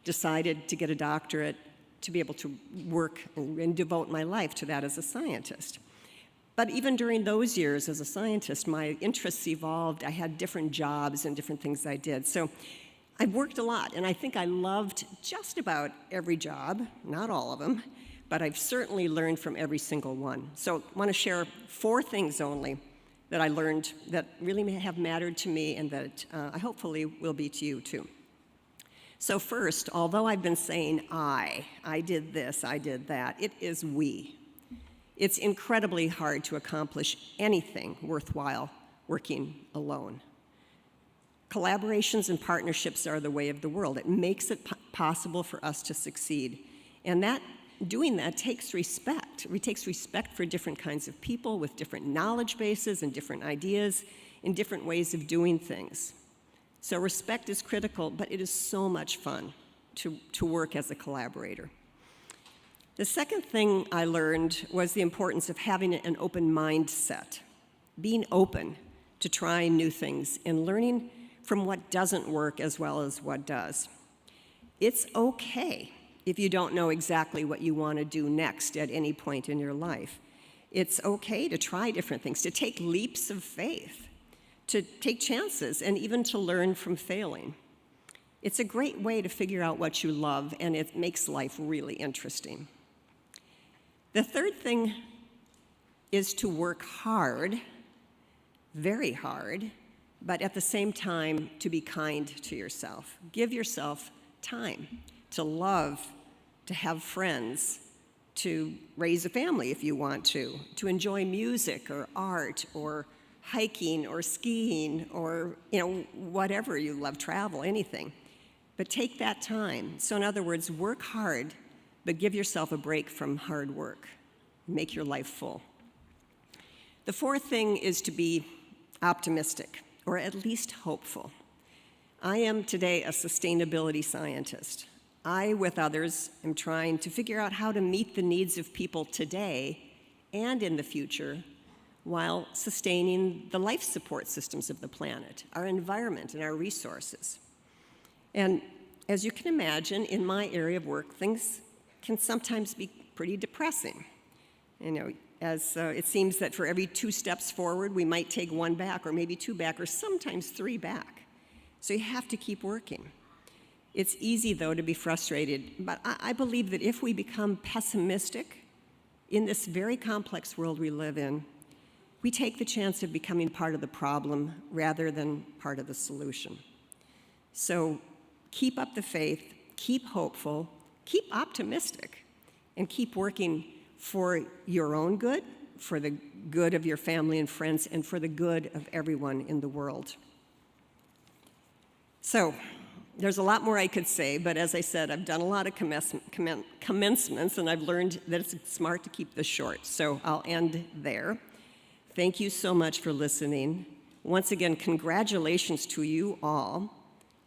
decided to get a doctorate to be able to work and devote my life to that as a scientist. But even during those years as a scientist, my interests evolved. I had different jobs and different things I did. So I worked a lot, and I think I loved just about every job, not all of them, but I've certainly learned from every single one. So I want to share 4 things only that I learned that really have mattered to me and that I hopefully will be to you too. So first, although I've been saying I did this, I did that, it is we. It's incredibly hard to accomplish anything worthwhile working alone. Collaborations and partnerships are the way of the world. It makes it possible for us to succeed. And doing that takes respect. It takes respect for different kinds of people with different knowledge bases and different ideas and different ways of doing things. So respect is critical, but it is so much fun to work as a collaborator. The second thing I learned was the importance of having an open mindset, being open to trying new things and learning from what doesn't work as well as what does. It's okay if you don't know exactly what you want to do next at any point in your life. It's okay to try different things, to take leaps of faith, to take chances, and even to learn from failing. It's a great way to figure out what you love, and it makes life really interesting. The third thing is to work hard, very hard, but at the same time, to be kind to yourself. Give yourself time to love, to have friends, to raise a family if you want to enjoy music or art or hiking or skiing or whatever you love, travel, anything. But take that time. So in other words, work hard, but give yourself a break from hard work. Make your life full. The fourth thing is to be optimistic, or at least hopeful. I am today a sustainability scientist. I, with others, am trying to figure out how to meet the needs of people today and in the future while sustaining the life support systems of the planet, our environment, and our resources. And as you can imagine, in my area of work, things can sometimes be pretty depressing. As it seems that for every 2 steps forward, we might take 1 back, or maybe 2 back, or sometimes 3 back. So you have to keep working. It's easy, though, to be frustrated, but I believe that if we become pessimistic in this very complex world we live in, we take the chance of becoming part of the problem rather than part of the solution. So keep up the faith, keep hopeful, keep optimistic, and keep working for your own good, for the good of your family and friends, and for the good of everyone in the world. So there's a lot more I could say, but as I said, I've done a lot of commencements, and I've learned that it's smart to keep this short. So I'll end there. Thank you so much for listening. Once again, congratulations to you all.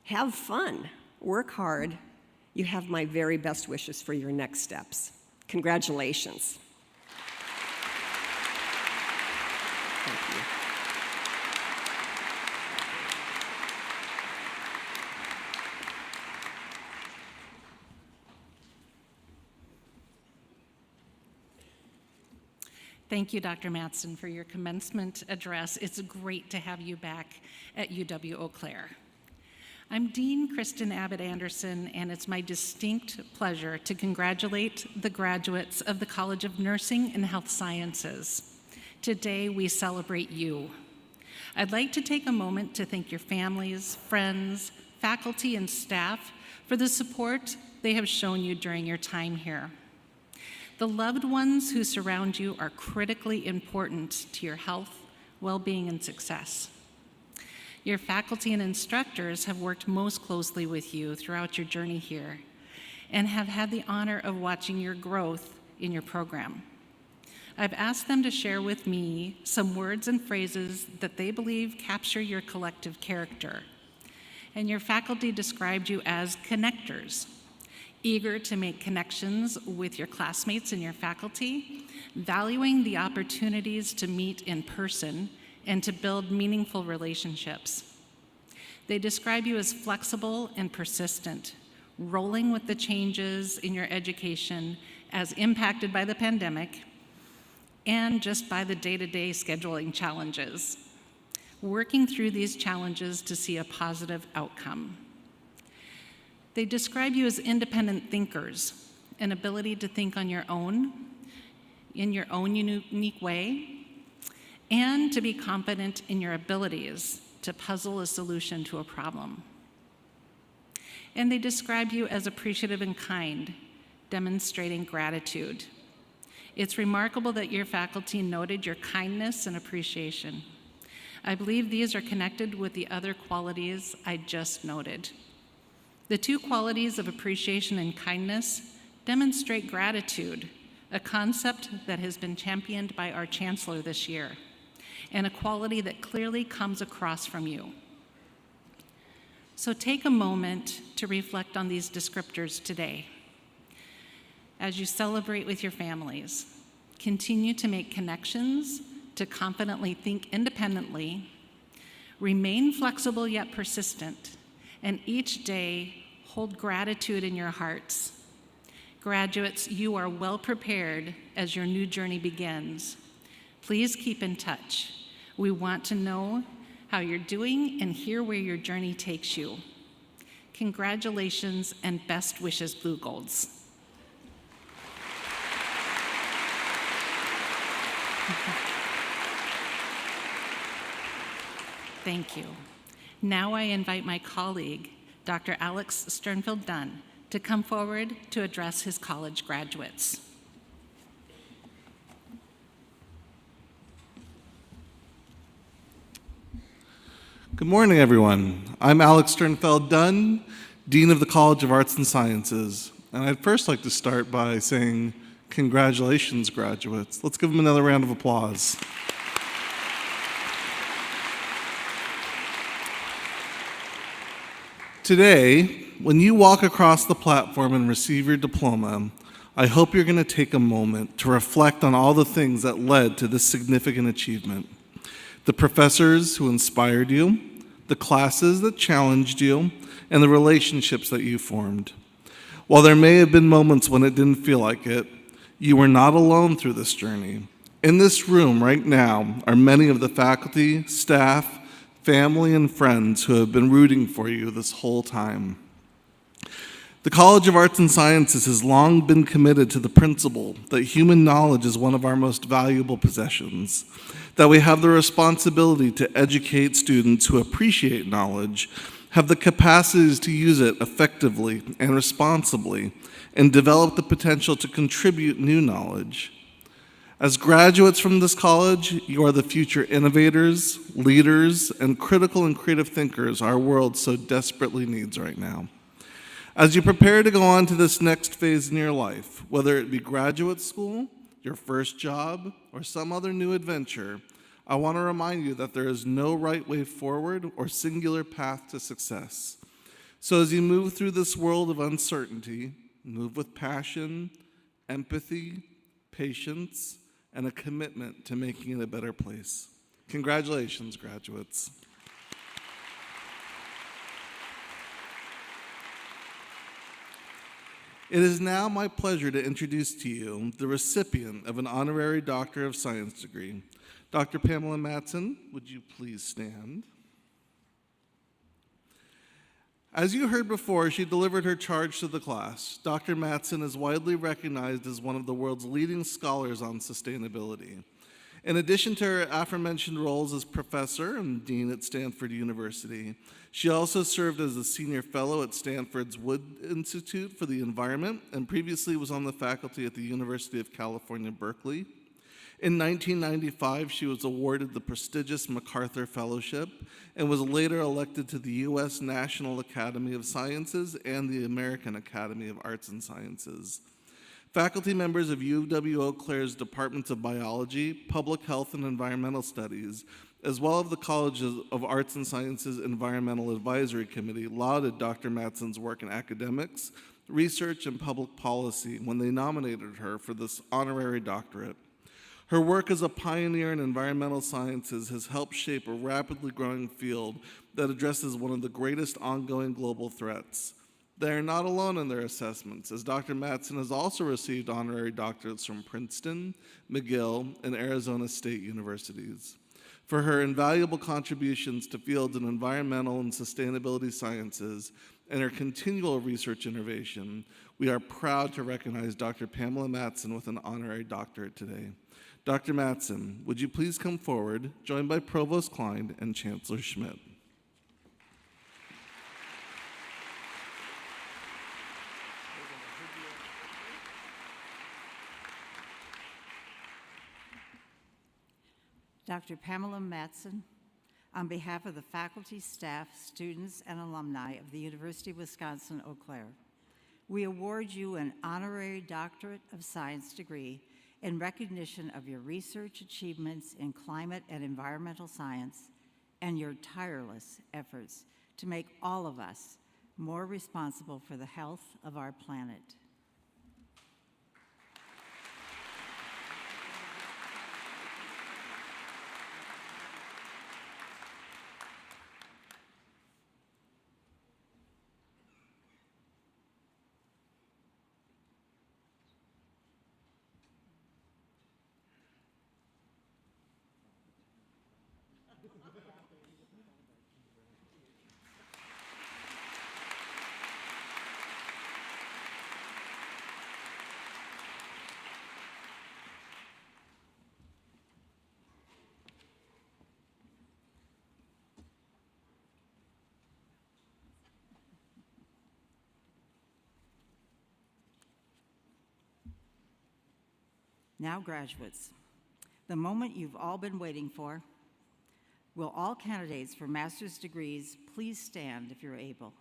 Have fun, work hard, You have my very best wishes for your next steps. Congratulations. Thank you. Thank you, Dr. Mattson, for your commencement address. It's great to have you back at UW-Eau Claire. I'm Dean Kristen Abbott Anderson, and it's my distinct pleasure to congratulate the graduates of the College of Nursing and Health Sciences. Today, we celebrate you. I'd like to take a moment to thank your families, friends, faculty, and staff for the support they have shown you during your time here. The loved ones who surround you are critically important to your health, well-being, and success. Your faculty and instructors have worked most closely with you throughout your journey here and have had the honor of watching your growth in your program. I've asked them to share with me some words and phrases that they believe capture your collective character. And your faculty described you as connectors, eager to make connections with your classmates and your faculty, valuing the opportunities to meet in person and to build meaningful relationships. They describe you as flexible and persistent, rolling with the changes in your education as impacted by the pandemic and just by the day-to-day scheduling challenges, working through these challenges to see a positive outcome. They describe you as independent thinkers, an ability to think on your own, in your own unique way, and to be confident in your abilities to puzzle a solution to a problem. And they describe you as appreciative and kind, demonstrating gratitude. It's remarkable that your faculty noted your kindness and appreciation. I believe these are connected with the other qualities I just noted. The two qualities of appreciation and kindness demonstrate gratitude, a concept that has been championed by our chancellor this year, and a quality that clearly comes across from you. So take a moment to reflect on these descriptors today. As you celebrate with your families, continue to make connections, to confidently think independently, remain flexible yet persistent, and each day hold gratitude in your hearts. Graduates, you are well prepared as your new journey begins. Please keep in touch. We want to know how you're doing and hear where your journey takes you. Congratulations and best wishes, Blue Golds. Thank you. Now I invite my colleague, Dr. Alex Sternfeld-Dunn, to come forward to address his college graduates. Good morning, everyone. I'm Alex Sternfeld-Dunn, Dean of the College of Arts and Sciences. And I'd first like to start by saying congratulations, graduates. Let's give them another round of applause. Today, when you walk across the platform and receive your diploma, I hope you're going to take a moment to reflect on all the things that led to this significant achievement. The professors who inspired you, the classes that challenged you, and the relationships that you formed. While there may have been moments when it didn't feel like it, you were not alone through this journey. In this room right now are many of the faculty, staff, family, and friends who have been rooting for you this whole time. The College of Arts and Sciences has long been committed to the principle that human knowledge is one of our most valuable possessions, that we have the responsibility to educate students who appreciate knowledge, have the capacities to use it effectively and responsibly, and develop the potential to contribute new knowledge. As graduates from this college, you are the future innovators, leaders, and critical and creative thinkers our world so desperately needs right now. As you prepare to go on to this next phase in your life, whether it be graduate school, your first job, or some other new adventure, I want to remind you that there is no right way forward or singular path to success. So as you move through this world of uncertainty, move with passion, empathy, patience, and a commitment to making it a better place. Congratulations, graduates. It is now my pleasure to introduce to you the recipient of an honorary Doctor of Science degree. Dr. Pamela Matson, would you please stand? As you heard before, she delivered her charge to the class. Dr. Matson is widely recognized as one of the world's leading scholars on sustainability. In addition to her aforementioned roles as professor and dean at Stanford University, she also served as a senior fellow at Stanford's Wood Institute for the Environment and previously was on the faculty at the University of California, Berkeley. In 1995, she was awarded the prestigious MacArthur Fellowship and was later elected to the U.S. National Academy of Sciences and the American Academy of Arts and Sciences. Faculty members of UW-Eau Claire's Departments of Biology, Public Health, and Environmental Studies, as well as the College of Arts and Sciences Environmental Advisory Committee, lauded Dr. Matson's work in academics, research, and public policy when they nominated her for this honorary doctorate. Her work as a pioneer in environmental sciences has helped shape a rapidly growing field that addresses one of the greatest ongoing global threats. They are not alone in their assessments, as Dr. Matson has also received honorary doctorates from Princeton, McGill, and Arizona State Universities. For her invaluable contributions to fields in environmental and sustainability sciences and her continual research innovation, we are proud to recognize Dr. Pamela Matson with an honorary doctorate today. Dr. Matson, would you please come forward, joined by Provost Klein and Chancellor Schmidt. Dr. Pamela Matson, on behalf of the faculty, staff, students, and alumni of the University of Wisconsin-Eau Claire, we award you an honorary Doctorate of Science degree in recognition of your research achievements in climate and environmental science and your tireless efforts to make all of us more responsible for the health of our planet. Now, graduates, the moment you've all been waiting for. Will all candidates for master's degrees please stand if you're able?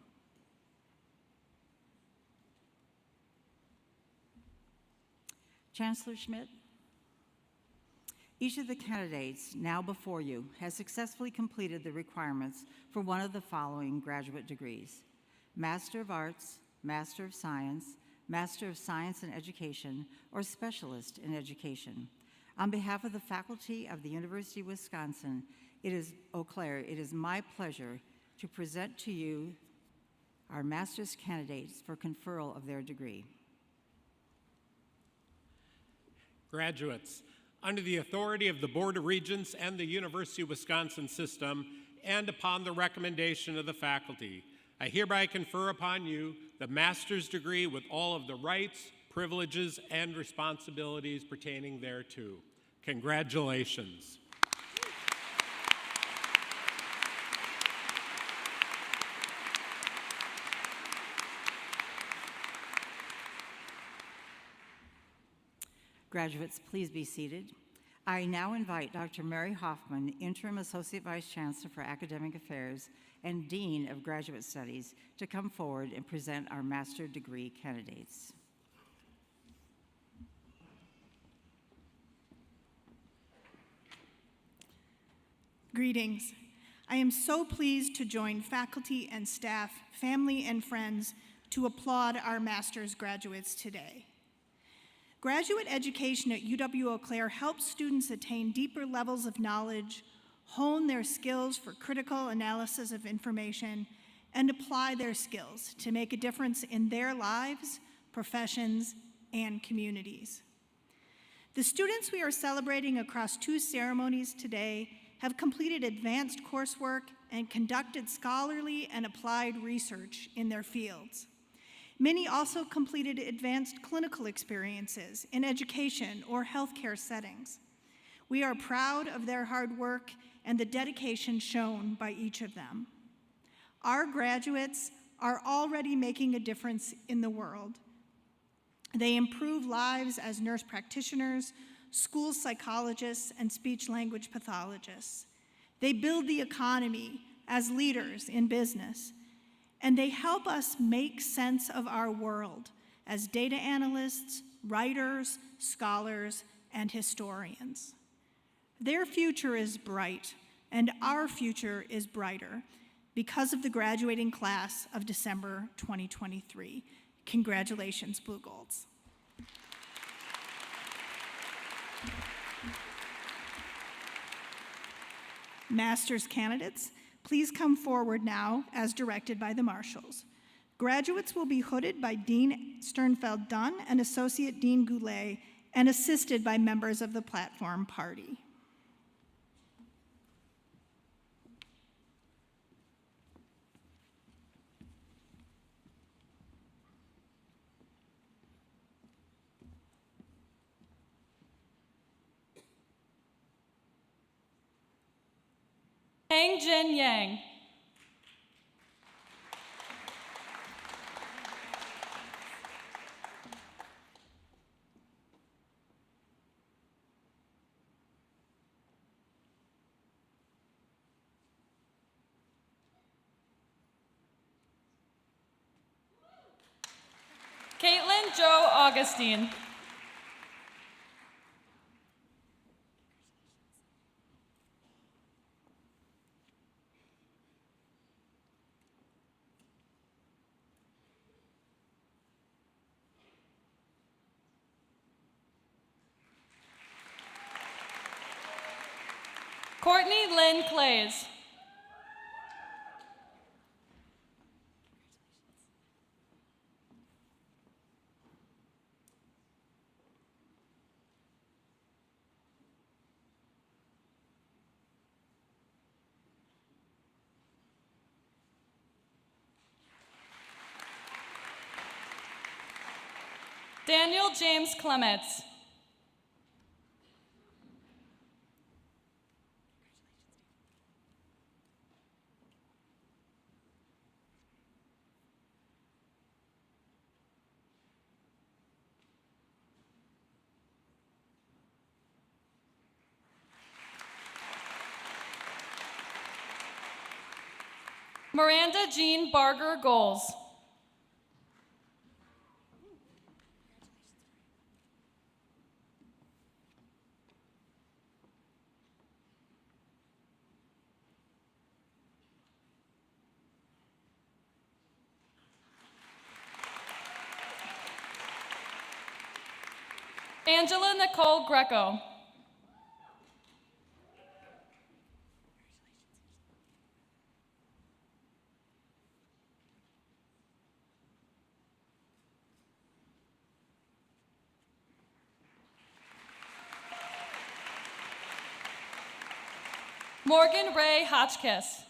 Chancellor Schmidt, each of the candidates now before you has successfully completed the requirements for one of the following graduate degrees: Master of Arts, Master of Science, Master of Science in Education, or Specialist in Education. On behalf of the faculty of the University of Wisconsin, Eau Claire, it is my pleasure to present to you our master's candidates for conferral of their degree. Graduates, under the authority of the Board of Regents and the University of Wisconsin system, and upon the recommendation of the faculty, I hereby confer upon you the master's degree with all of the rights, privileges, and responsibilities pertaining thereto. Congratulations. Graduates, please be seated. I now invite Dr. Mary Hoffman, Interim Associate Vice Chancellor for Academic Affairs and Dean of Graduate Studies, to come forward and present our master degree candidates. Greetings. I am so pleased to join faculty and staff, family and friends to applaud our master's graduates today. Graduate education at UW-Eau Claire helps students attain deeper levels of knowledge, hone their skills for critical analysis of information, and apply their skills to make a difference in their lives, professions, and communities. The students we are celebrating across 2 ceremonies today have completed advanced coursework and conducted scholarly and applied research in their fields. Many also completed advanced clinical experiences in education or healthcare settings. We are proud of their hard work and the dedication shown by each of them. Our graduates are already making a difference in the world. They improve lives as nurse practitioners, school psychologists, and speech-language pathologists. They build the economy as leaders in business, and they help us make sense of our world as data analysts, writers, scholars, and historians. Their future is bright, and our future is brighter because of the graduating class of December 2023. Congratulations, Blue Golds. Master's candidates, please come forward now as directed by the marshals. Graduates will be hooded by Dean Sternfeld Dunn and Associate Dean Goulet and assisted by members of the platform party. Hang Jin Yang. Caitlin Joe Augustine. Courtney Lynn Clays. Daniel James Clements. Miranda Jean Barger Goals. Angela Nicole Greco. Morgan Ray Hotchkiss.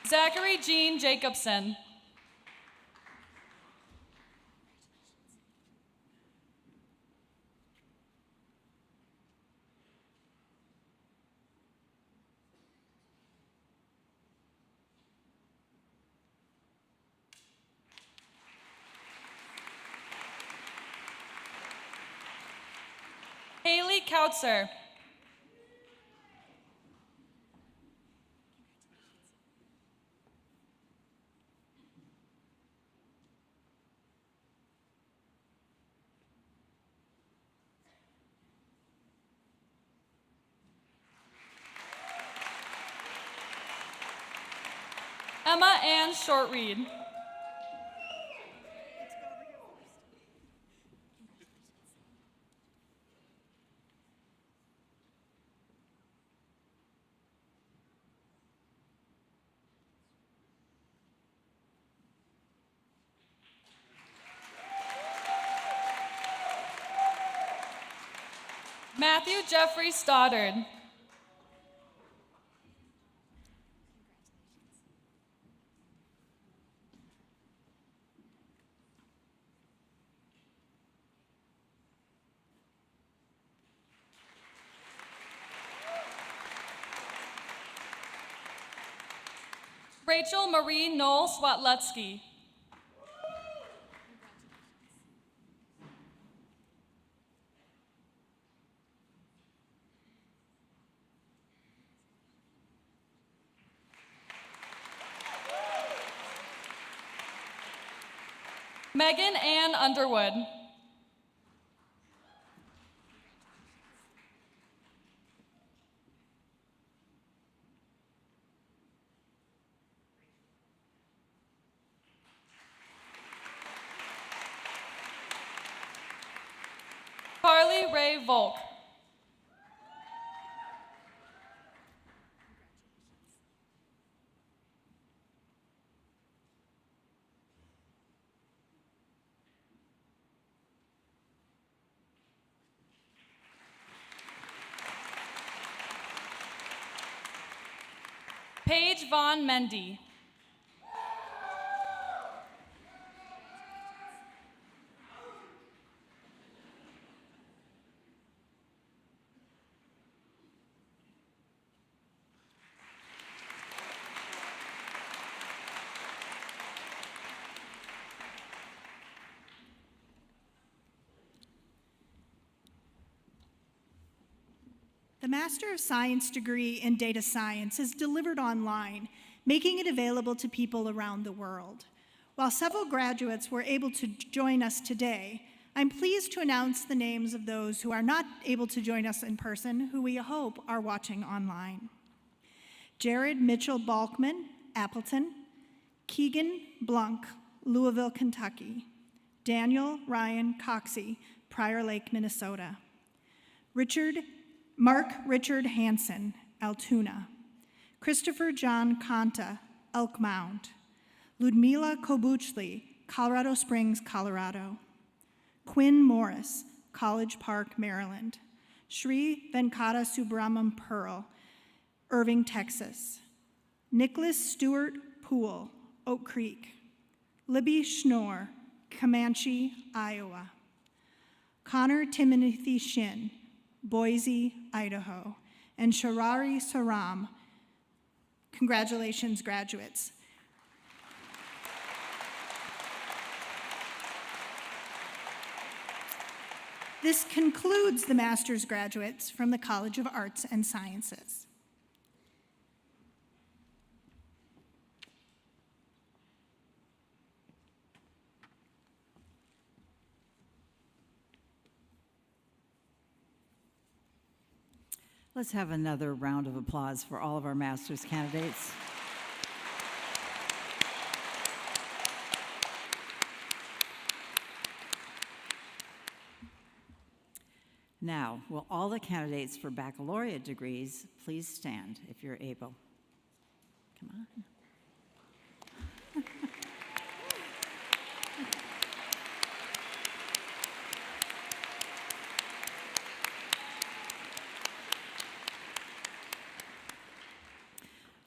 Zachary Jean Jacobson. Haley Kautzer. Emma Ann Shortreed. Matthew Jeffrey Stoddard. Rachel Marie Noel Swatletsky. Megan Ann Underwood. Carly Ray Volk. Paige Vaughn Mendy. The Master of Science degree in Data Science is delivered online, making it available to people around the world. While several graduates were able to join us today, I'm pleased to announce the names of those who are not able to join us in person, who we hope are watching online. Jared Mitchell Balkman, Appleton. Keegan Blunk, Louisville, Kentucky. Daniel Ryan Coxey, Prior Lake, Minnesota. Mark Richard Hansen, Altoona. Christopher John Conta, Elk Mound. Ludmila Kobuchli, Colorado Springs, Colorado. Quinn Morris, College Park, Maryland. Sri Venkata Subramam Pearl, Irving, Texas. Nicholas Stewart Poole, Oak Creek. Libby Schnorr, Comanche, Iowa. Connor Timothy Shin, Boise, Idaho. And Sharari Saram. Congratulations, graduates. This concludes the master's graduates from the College of Arts and Sciences. Let's have another round of applause for all of our master's candidates. Now, will all the candidates for baccalaureate degrees please stand if you're able? Come on.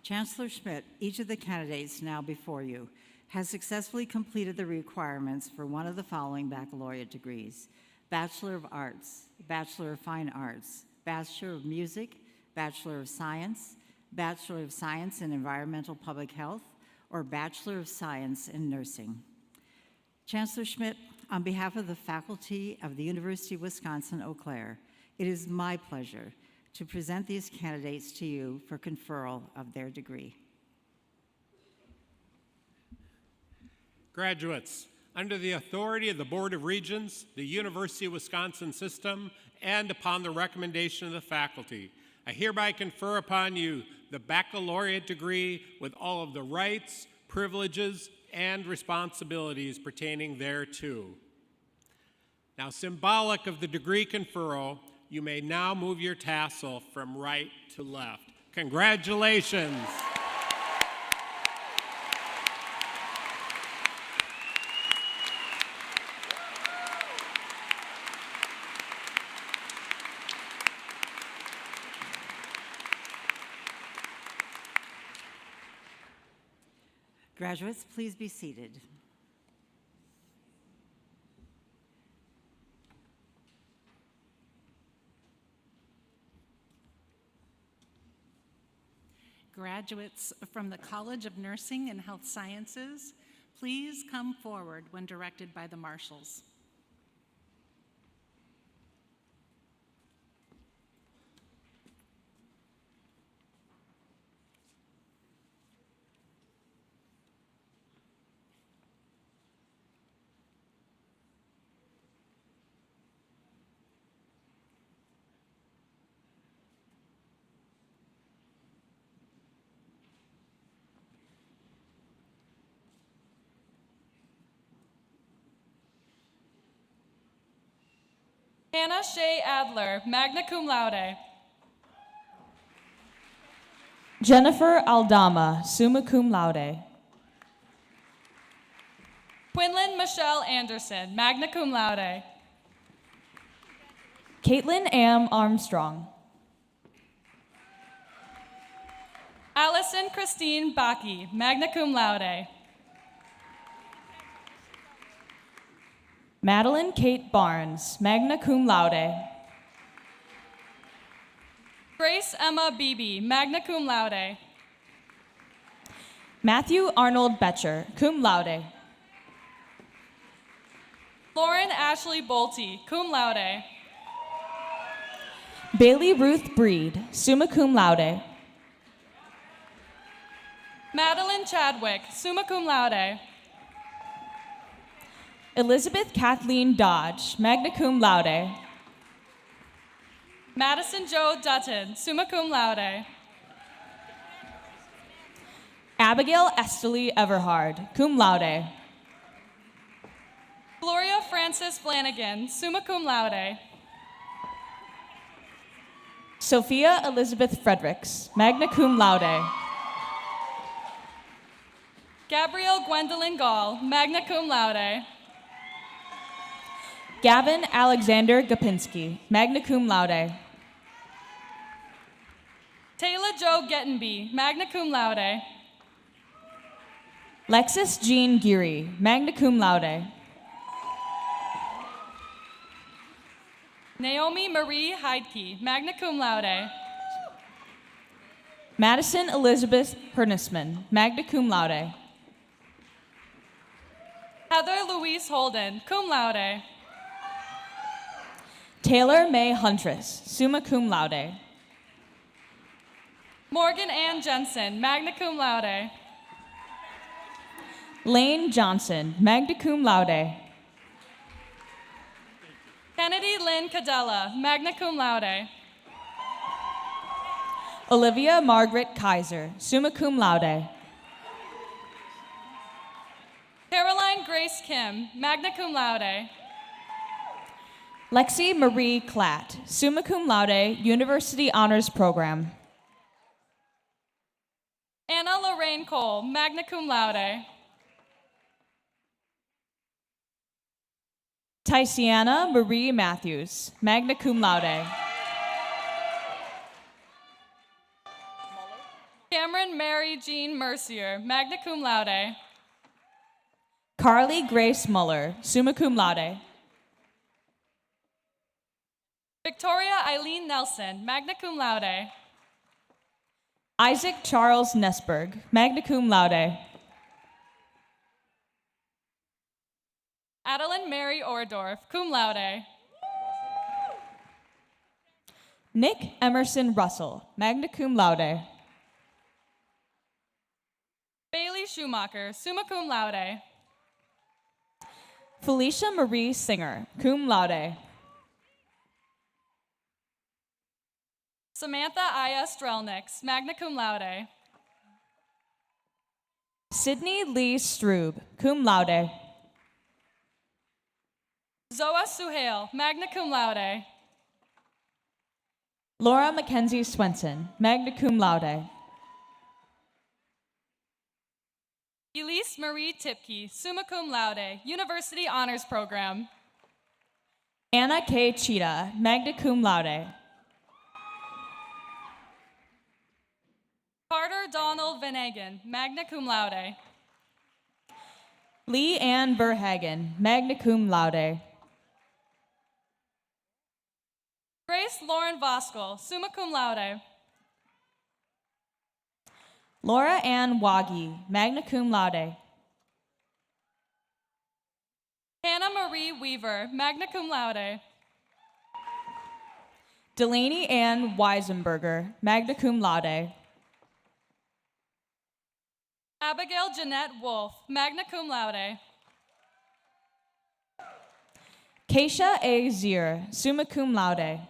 Chancellor Schmidt, each of the candidates now before you has successfully completed the requirements for one of the following baccalaureate degrees: Bachelor of Arts, Bachelor of Fine Arts, Bachelor of Music, Bachelor of Science in Environmental Public Health, or Bachelor of Science in Nursing. Chancellor Schmidt, on behalf of the faculty of the University of Wisconsin-Eau Claire, it is my pleasure to present these candidates to you for conferral of their degree. Graduates, under the authority of the Board of Regents, the University of Wisconsin system, and upon the recommendation of the faculty, I hereby confer upon you the baccalaureate degree with all of the rights, privileges, and responsibilities pertaining thereto. Now, symbolic of the degree conferral, you may now move your tassel from right to left. Congratulations. Graduates, please be seated. Graduates from the College of Nursing and Health Sciences, please come forward when directed by the marshals. Hannah Shea Adler, magna cum laude. Jennifer Aldama, summa cum laude. Quinlan Michelle Anderson, magna cum laude. Caitlin Am Armstrong. Allison Christine Baki, magna cum laude. Madeline Kate Barnes, magna cum laude. Grace Emma Beebe, magna cum laude. Matthew Arnold Betcher, cum laude. Lauren Ashley Bolte, cum laude. Bailey Ruth Breed, summa cum laude. Madeline Chadwick, summa cum laude. Elizabeth Kathleen Dodge, magna cum laude. Madison Jo Dutton, summa cum laude. Abigail Esterly Everhard, cum laude. Gloria Frances Flanagan, summa cum laude. Sophia Elizabeth Fredericks, magna cum laude. Gabrielle Gwendolyn Gall, magna cum laude. Gavin Alexander Gopinski, magna cum laude. Taylor Joe Gettenby, magna cum laude. Lexis Jean Geary, magna cum laude. Naomi Marie Heidke, magna cum laude. Madison Elizabeth Hernisman, magna cum laude. Heather Louise Holden, cum laude. Taylor May Huntress, summa cum laude. Morgan Ann Jensen, magna cum laude. Lane Johnson, magna cum laude. Kennedy Lynn Cadella, magna cum laude. Olivia Margaret Kaiser, summa cum laude. Caroline Grace Kim, magna cum laude. Lexi Marie Klatt, summa cum laude, University Honors Program. Anna Lorraine Cole, magna cum laude. Tyciana Marie Matthews, magna cum laude. Cameron Mary Jean Mercier, magna cum laude. Carly Grace Muller, summa cum laude. Victoria Eileen Nelson, magna cum laude. Isaac Charles Nesberg, magna cum laude. Adeline Mary Ordorf, cum laude. Nick Emerson Russell, magna cum laude. Bailey Schumacher, summa cum laude. Felicia Marie Singer, cum laude. Samantha Aya Strelniks, magna cum laude. Sydney Lee Strube, cum laude. Zoa Suhail, magna cum laude. Laura Mackenzie Swenson, magna cum laude. Elise Marie Tipke, summa cum laude, University Honors Program. Anna K. Cheetah, magna cum laude. Carter Donald Venegan, magna cum laude. Lee Ann Verhagen, magna cum laude. Grace Lauren Voskel, summa cum laude. Laura Ann Waggy, magna cum laude. Hannah Marie Weaver, magna cum laude. Delaney Ann Weisenberger, magna cum laude. Abigail Jeanette Wolf, magna cum laude. Keisha A. Zier, summa cum laude.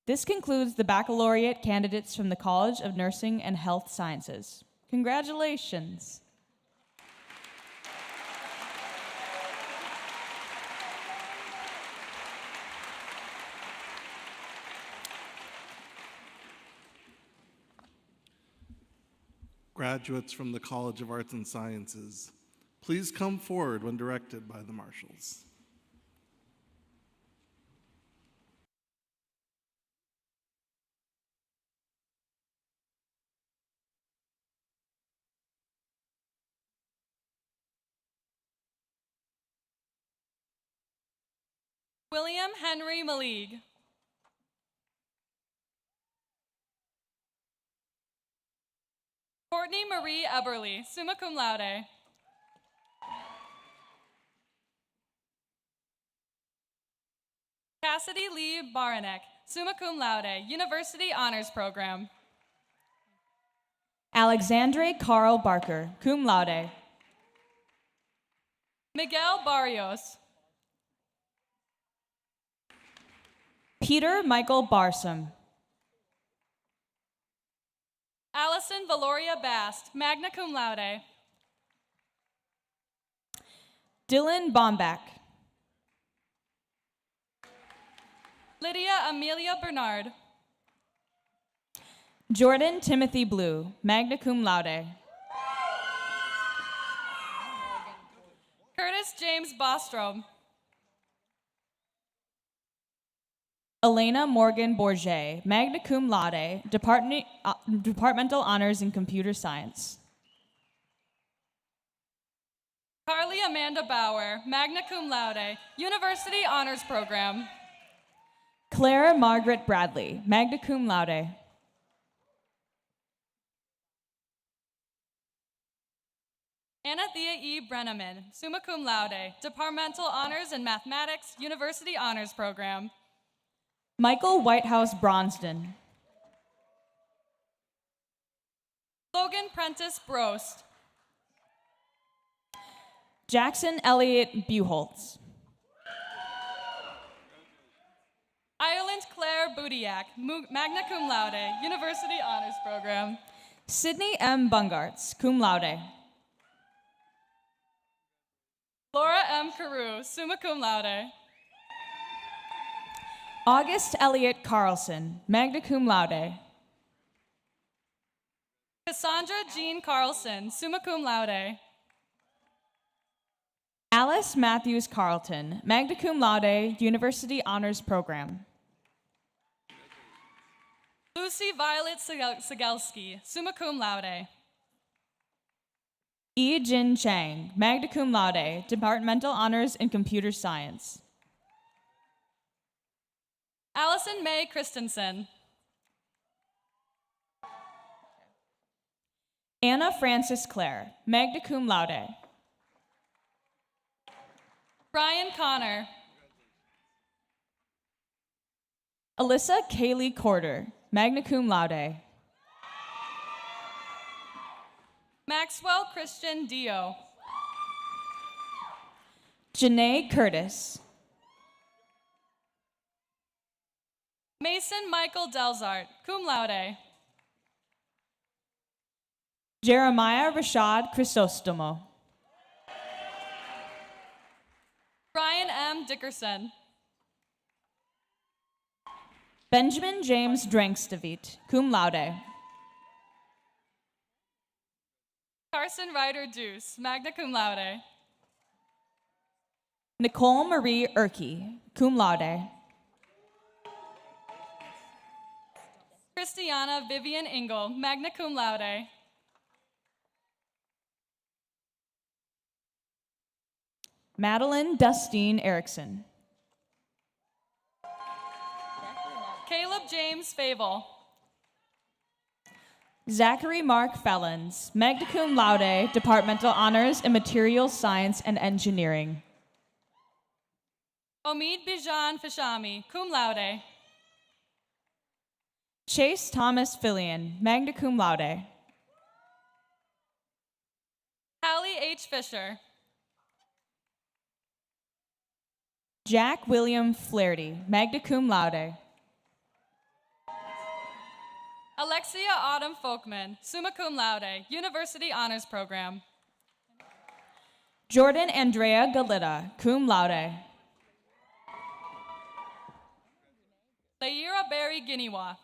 This concludes the baccalaureate candidates from the College of Nursing and Health Sciences. Congratulations. Graduates from the College of Arts and Sciences, please come forward when directed by the marshals. William Henry Malig. Courtney Marie Eberly, summa cum laude. Cassidy Lee Baranek, summa cum laude, University Honors Program. Alexandre Carl Barker, cum laude. Miguel Barrios. Peter Michael Barsom. Allison Valoria Bast, magna cum laude. Dylan Bombach. Lydia Amelia Bernard. Jordan Timothy Blue, magna cum laude. Curtis James Bostrom. Elena Morgan Bourget, magna cum laude, Departmental Honors in Computer Science. Carly Amanda Bauer, magna cum laude, University Honors Program. Claire Margaret Bradley, magna cum laude. Anathea E. Brenneman, summa cum laude, Departmental Honors in Mathematics, University Honors Program. Michael Whitehouse Bronston. Logan Prentice Brost. Jackson Elliott Buholtz. Ireland Claire Budiak, magna cum laude, University Honors Program. Sydney M. Bungarts, cum laude. Laura M. Carew, summa cum laude. August Elliott Carlson, magna cum laude. Cassandra Jean Carlson, summa cum laude. Alice Matthews Carlton, magna cum laude, University Honors Program. Lucy Violet Sigelski, summa cum laude. E. Jin Chang, magna cum laude, Departmental Honors in Computer Science. Allison Mae Christensen. Anna Frances Clare, magna cum laude. Brian Connor. Alyssa Kaylee Corder, magna cum laude. Maxwell Christian Dio. Janae Curtis. Mason Michael Delzart, cum laude. Jeremiah Rashad Chrysostomo. Brian M. Dickerson. Benjamin James Drankstavit, cum laude. Carson Ryder Deuce, magna cum laude. Nicole Marie Erkey, cum laude. Christiana Vivian Engel, magna cum laude. Madeline Dustine Erickson. Caleb James Fable. Zachary Mark Fellons, magna cum laude, departmental honors in materials science and engineering. Omid Bijan Fashami, cum laude. Chase Thomas Fillion, magna cum laude. Hallie H. Fisher. Jack William Flaherty, magna cum laude. Alexia Autumn Folkman, summa cum laude, University Honors Program. Jordan Andrea Galita, cum laude. Laira Barry Guinewa.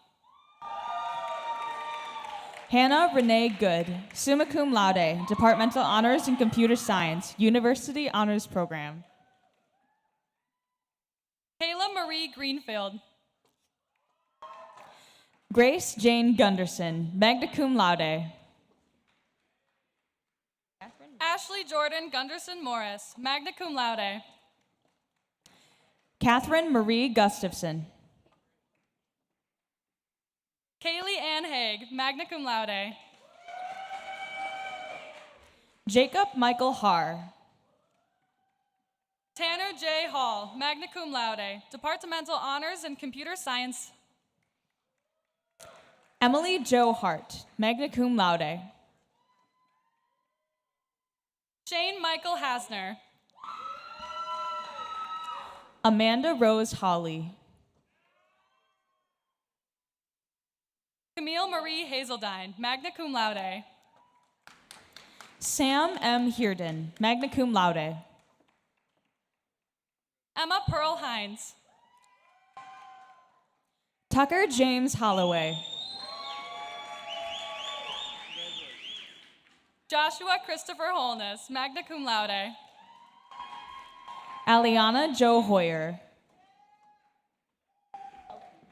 Hannah Renee Good, summa cum laude, Departmental Honors in Computer Science, University Honors Program. Kayla Marie Greenfield. Grace Jane Gunderson, magna cum laude. Ashley Jordan Gunderson Morris, magna cum laude. Catherine Marie Gustafson. Kaylee Ann Haig, magna cum laude. Jacob Michael Haar. Tanner J. Hall, magna cum laude, Departmental Honors in Computer Science. Emily Jo Hart, magna cum laude. Shane Michael Hasner. Amanda Rose Hawley. Camille Marie Hazeldine, magna cum laude. Sam M. Heerden, magna cum laude. Emma Pearl Hines. Tucker James Holloway. Joshua Christopher Holness, magna cum laude. Aliana Jo Hoyer.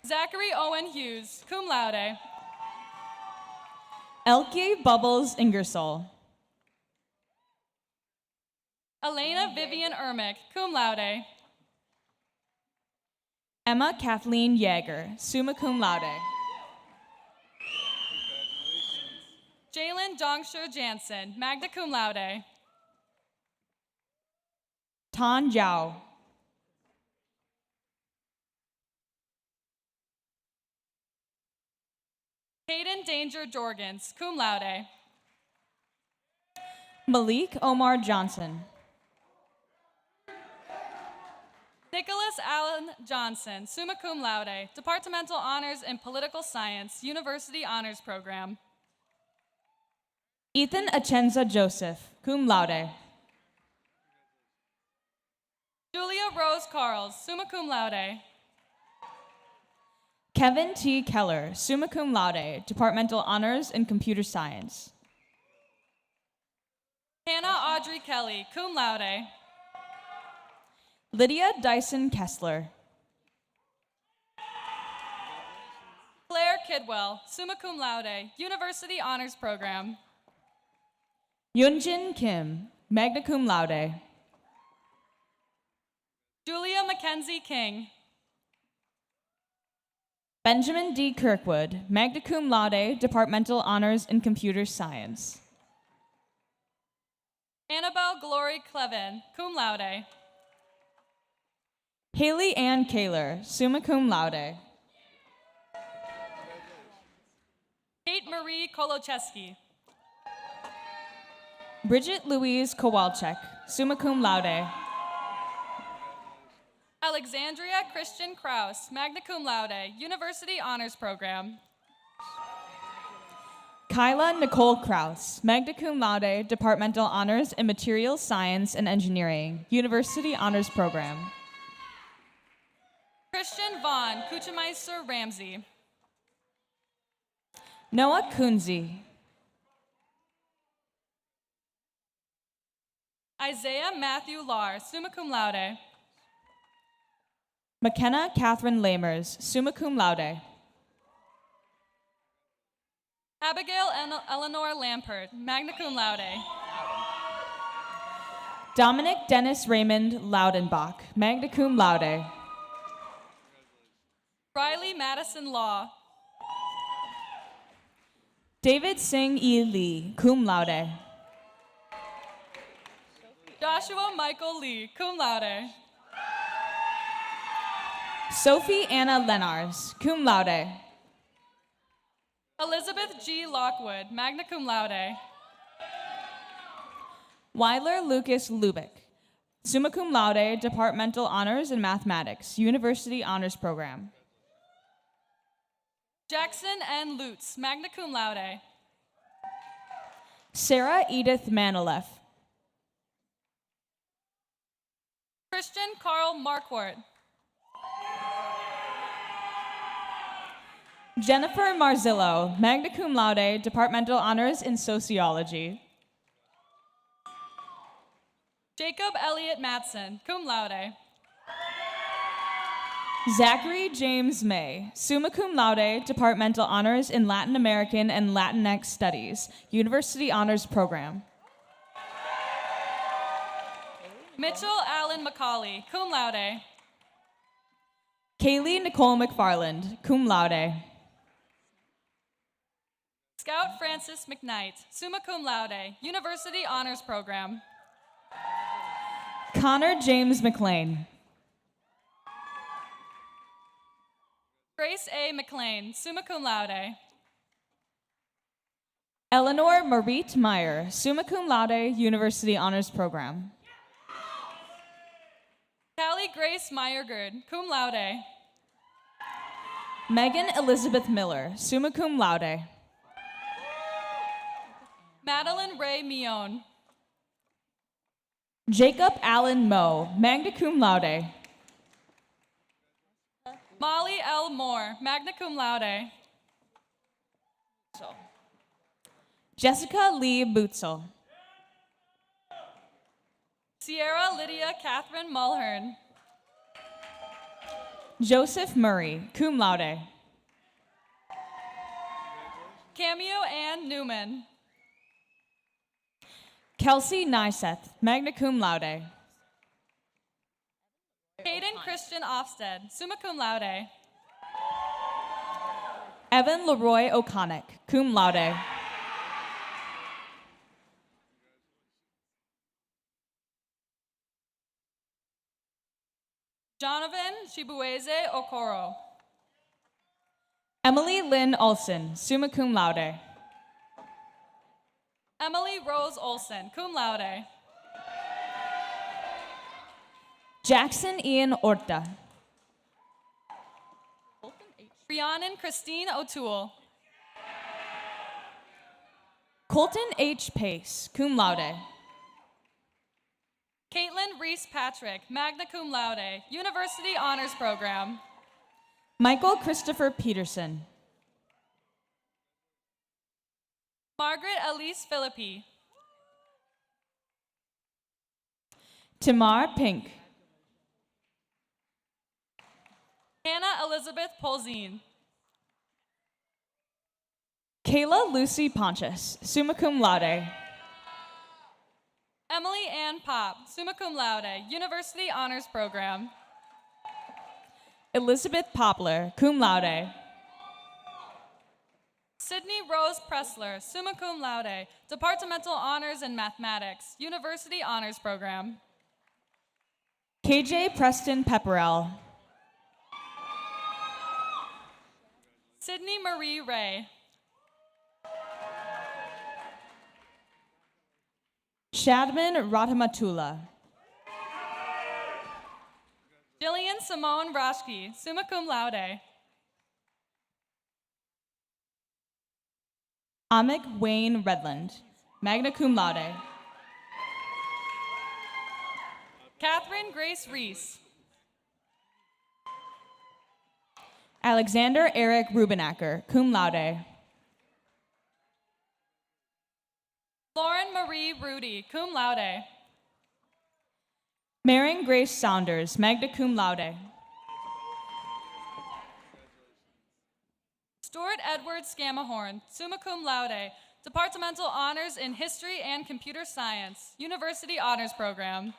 Zachary Owen Hughes, cum laude. Elke Bubbles Ingersoll. Elena Vivian Ermick, cum laude. Emma Kathleen Yeager, summa cum laude. Jalen Dongsher Jansen, magna cum laude. Tan Yao. Hayden Danger Jorgens, cum laude. Malik Omar Johnson. Nicholas Allen Johnson, summa cum laude, Departmental Honors in Political Science, University Honors Program. Ethan Achenza Joseph, cum laude. Julia Rose Carls, summa cum laude. Kevin T. Keller, summa cum laude, Departmental Honors in Computer Science. Hannah Audrey Kelly, cum laude. Lydia Dyson Kessler. Claire Kidwell, summa cum laude, University Honors Program. Yunjin Kim, magna cum laude. Julia Mackenzie King. Benjamin D. Kirkwood, magna cum laude, Departmental Honors in Computer Science. Annabelle Glory Clevin, cum laude. Haley Ann Kaler, summa cum laude. Kate Marie Kolocheski. Bridget Louise Kowalczyk, summa cum laude. Alexandria Christian Kraus, magna cum laude, University Honors Program. Kyla Nicole Kraus, magna cum laude, Departmental Honors in Materials Science and Engineering, University Honors Program. Christian Vaughn, Kuchameister Ramsey. Noah Kunze. Isaiah Matthew Lahr, summa cum laude. McKenna Catherine Lamers, summa cum laude. Abigail Eleanor Lampert, magna cum laude. Dominic Dennis Raymond Loudenbach, magna cum laude. Riley Madison Law. David Singh E. Lee, cum laude. Joshua Michael Lee, cum laude. Sophie Anna Lenars, cum laude. Elizabeth G. Lockwood, magna cum laude. Weiler Lucas Lubick, summa cum laude, Departmental Honors in Mathematics, University Honors Program. Jackson N. Lutz, magna cum laude. Sarah Edith Manileff. Christian Carl Marquardt. Jennifer Marzillo, magna cum laude, Departmental Honors in Sociology. Jacob Elliott Matson, cum laude. Zachary James May, summa cum laude, Departmental Honors in Latin American and Latinx Studies, University Honors Program. Mitchell Allen McCauley, cum laude. Kaylee Nicole McFarland, cum laude. Scout Francis McKnight, summa cum laude, University Honors Program. Connor James McLean. Grace A. McLean, summa cum laude. Eleanor Marit Meyer, summa cum laude, University Honors Program. Callie Grace Meyergerd, cum laude. Megan Elizabeth Miller, summa cum laude. Madeline Ray Mion. Jacob Allen Moe, magna cum laude. Molly L. Moore, magna cum laude. Jessica Lee Butzel. Sierra Lydia Catherine Mulhern. Joseph Murray, cum laude. Cameo Ann Newman. Kelsey Nyseth, magna cum laude. Hayden Christian Ofsted, summa cum laude. Evan Leroy O'Connick, cum laude. Jonathan Chibueze Okoro. Emily Lynn Olson, summa cum laude. Emily Rose Olson, cum laude. Jackson Ian Orta. Rhiannon Christine O'Toole. Colton H. Pace, cum laude. Caitlin Reese Patrick, magna cum laude, University Honors Program. Michael Christopher Peterson. Margaret Elise Philippi. Tamar Pink. Hannah Elizabeth Polzine. Kayla Lucy Pontius, summa cum laude. Emily Ann Pop, summa cum laude, University Honors Program. Elizabeth Poplar, cum laude. Sydney Rose Pressler, summa cum laude, Departmental Honors in Mathematics, University Honors Program. KJ Preston Pepperell. Sydney Marie Ray. Shadman Ratamatula. Jillian Simone Roschke, summa cum laude. Amik Wayne Redland, magna cum laude. Catherine Grace Reese. Alexander Eric Rubenacker, cum laude. Lauren Marie Rudy, cum laude. Marin Grace Saunders, magna cum laude. Stuart Edward Scamahorn, summa cum laude, Departmental Honors in History and Computer Science, University Honors Program.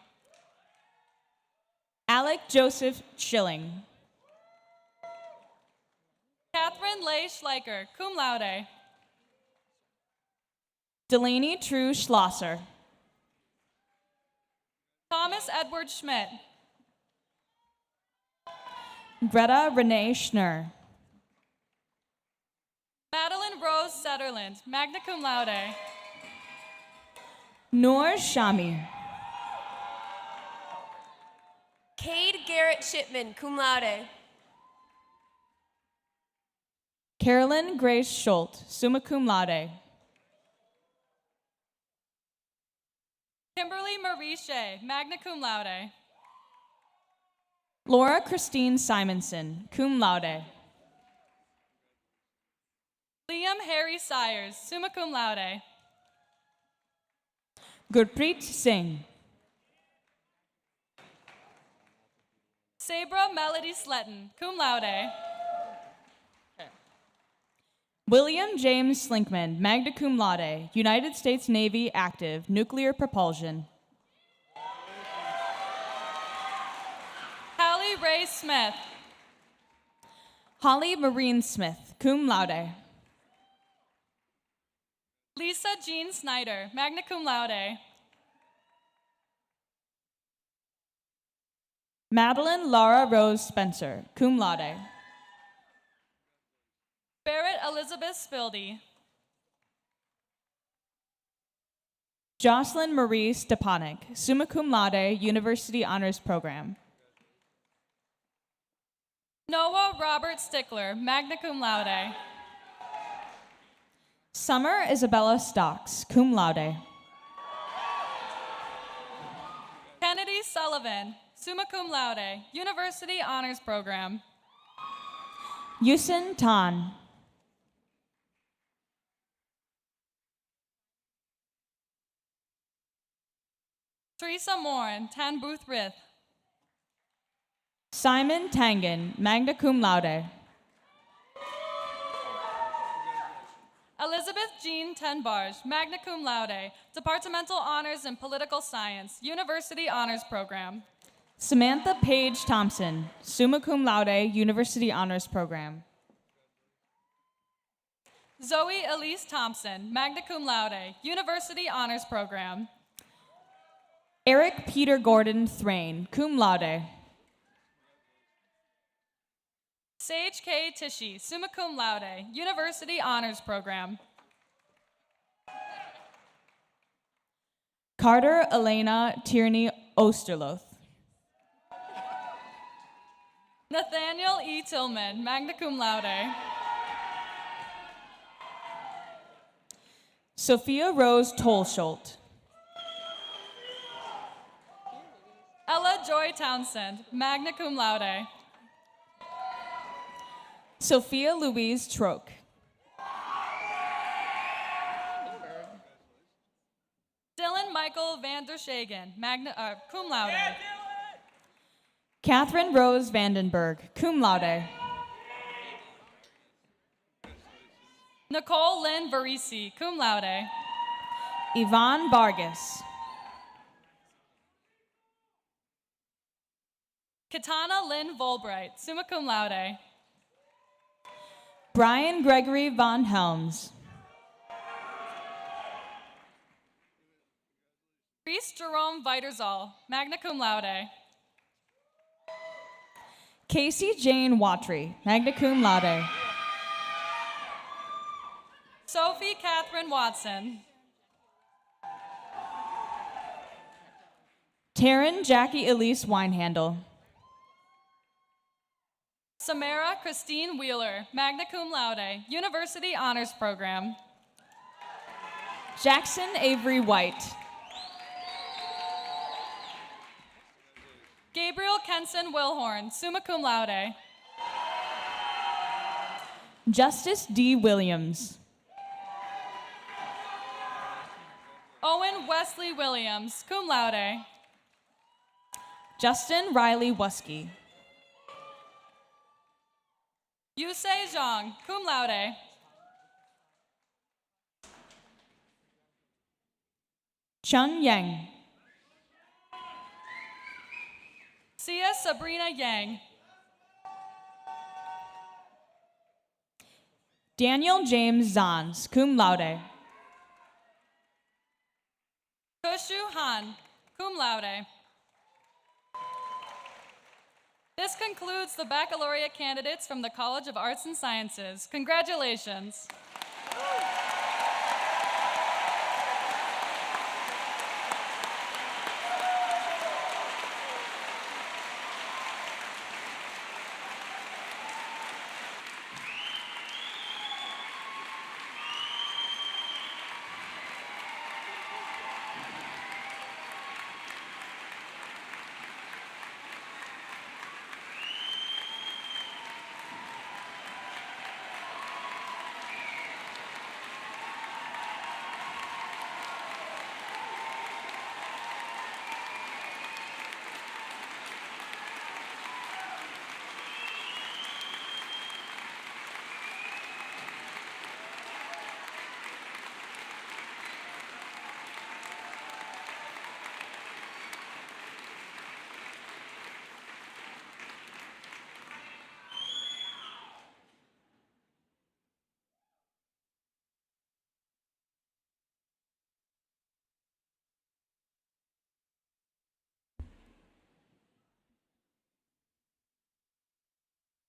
Alec Joseph Schilling. Catherine Leigh Schleicher, cum laude. Delaney True Schlosser. Thomas Edward Schmidt. Greta Renee Schnur. Madeline Rose Setterland, magna cum laude. Noor Shami. Cade Garrett Shipman, cum laude. Carolyn Grace Schultz, summa cum laude. Kimberly Marie Shea, magna cum laude. Laura Christine Simonson, cum laude. Liam Harry Sires, summa cum laude. Gurpreet Singh. Sabra Melody Sletton, cum laude. William James Slinkman, magna cum laude, United States Navy active, nuclear propulsion. Hallie Ray Smith. Holly Marine Smith, cum laude. Lisa Jean Snyder, magna cum laude. Madeline Laura Rose Spencer, cum laude. Barrett Elizabeth Spildy. Jocelyn Marie Stepanek, summa cum laude, University Honors Program. Noah Robert Stickler, magna cum laude. Summer Isabella Stocks, cum laude. Kennedy Sullivan, summa cum laude, University Honors Program. Yusin Tan. Teresa Morin, Tan Booth Rith. Simon Tangen, magna cum laude. Elizabeth Jean Tenbarge, magna cum laude, Departmental Honors in Political Science, University Honors Program. Samantha Page Thompson, summa cum laude, University Honors Program. Zoe Elise Thompson, magna cum laude, University Honors Program. Eric Peter Gordon Thrain, cum laude. Sage K. Tishy, summa cum laude, University Honors Program. Carter Elena Tierney Osterloth. Nathaniel E. Tillman, magna cum laude. Sophia Rose Tolsholt. Ella Joy Townsend, magna cum laude. Sophia Louise Troke. Dylan Michael Van der Shagen, cum laude. Catherine Rose Vandenberg, cum laude. Nicole Lynn Varisi, cum laude. Yvonne Vargas. Katana Lynn Volbright, summa cum laude. Brian Gregory Von Helms. Reese Jerome Viterzal, magna cum laude. Casey Jane Watry, magna cum laude. Sophie Catherine Watson. Taryn Jackie Elise Winehandle. Samara Christine Wheeler, magna cum laude, University Honors Program. Jackson Avery White. Gabriel Kenson Wilhorn, summa cum laude. Justice D. Williams. Owen Wesley Williams, cum laude. Justin Riley Wuski. Yusei Zhang, cum laude. Chun Yang. Sia Sabrina Yang. Daniel James Zans, cum laude. Kushu Han, cum laude. This concludes the baccalaureate candidates from the College of Arts and Sciences. Congratulations.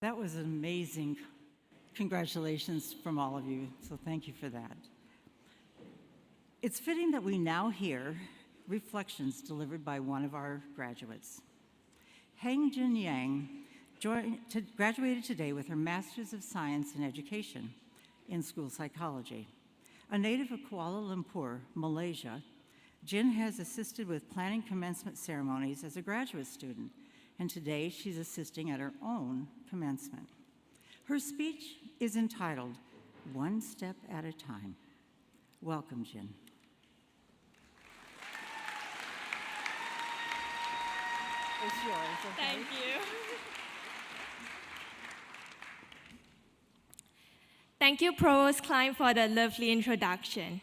That was amazing. Congratulations from all of you, so thank you for that. It's fitting that we now hear reflections delivered by one of our graduates. Heng Jin Yang graduated today with her Master's of Science in Education in School Psychology. A native of Kuala Lumpur, Malaysia, Jin has assisted with planning commencement ceremonies as a graduate student, and today she's assisting at her own commencement. Her speech is entitled, One Step at a Time. Welcome, Jin. It's yours, okay? Thank you. Thank you, Provost Klein, for the lovely introduction.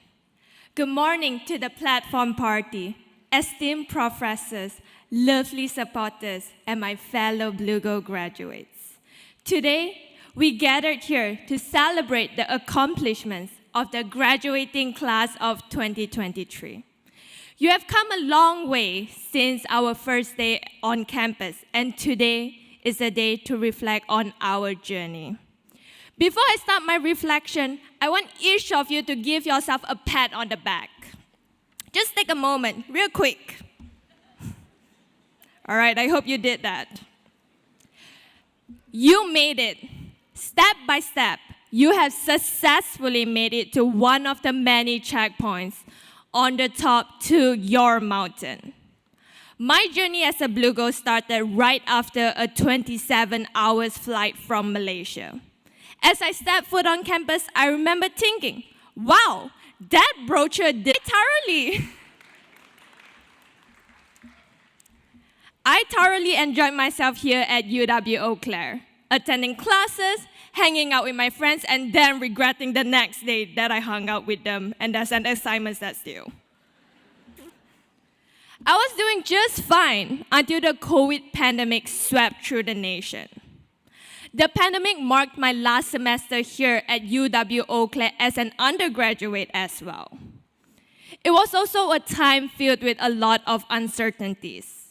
Good morning to the platform party, esteemed professors, lovely supporters, and my fellow Blue Gold graduates. Today, we gathered here to celebrate the accomplishments of the graduating class of 2023. You have come a long way since our first day on campus, and today is a day to reflect on our journey. Before I start my reflection, I want each of you to give yourself a pat on the back. Just take a moment, real quick. All right, I hope you did that. You made it. Step by step, you have successfully made it to one of the many checkpoints on the top to your mountain. My journey as a Blue Gold started right after a 27-hour flight from Malaysia. As I stepped foot on campus, I remember thinking, wow, that brochure did thoroughly. I thoroughly enjoyed myself here at UW-Eau Claire, attending classes, hanging out with my friends, and then regretting the next day that I hung out with them, and that's an assignment that's due. I was doing just fine until the COVID pandemic swept through the nation. The pandemic marked my last semester here at UW-Eau Claire as an undergraduate as well. It was also a time filled with a lot of uncertainties.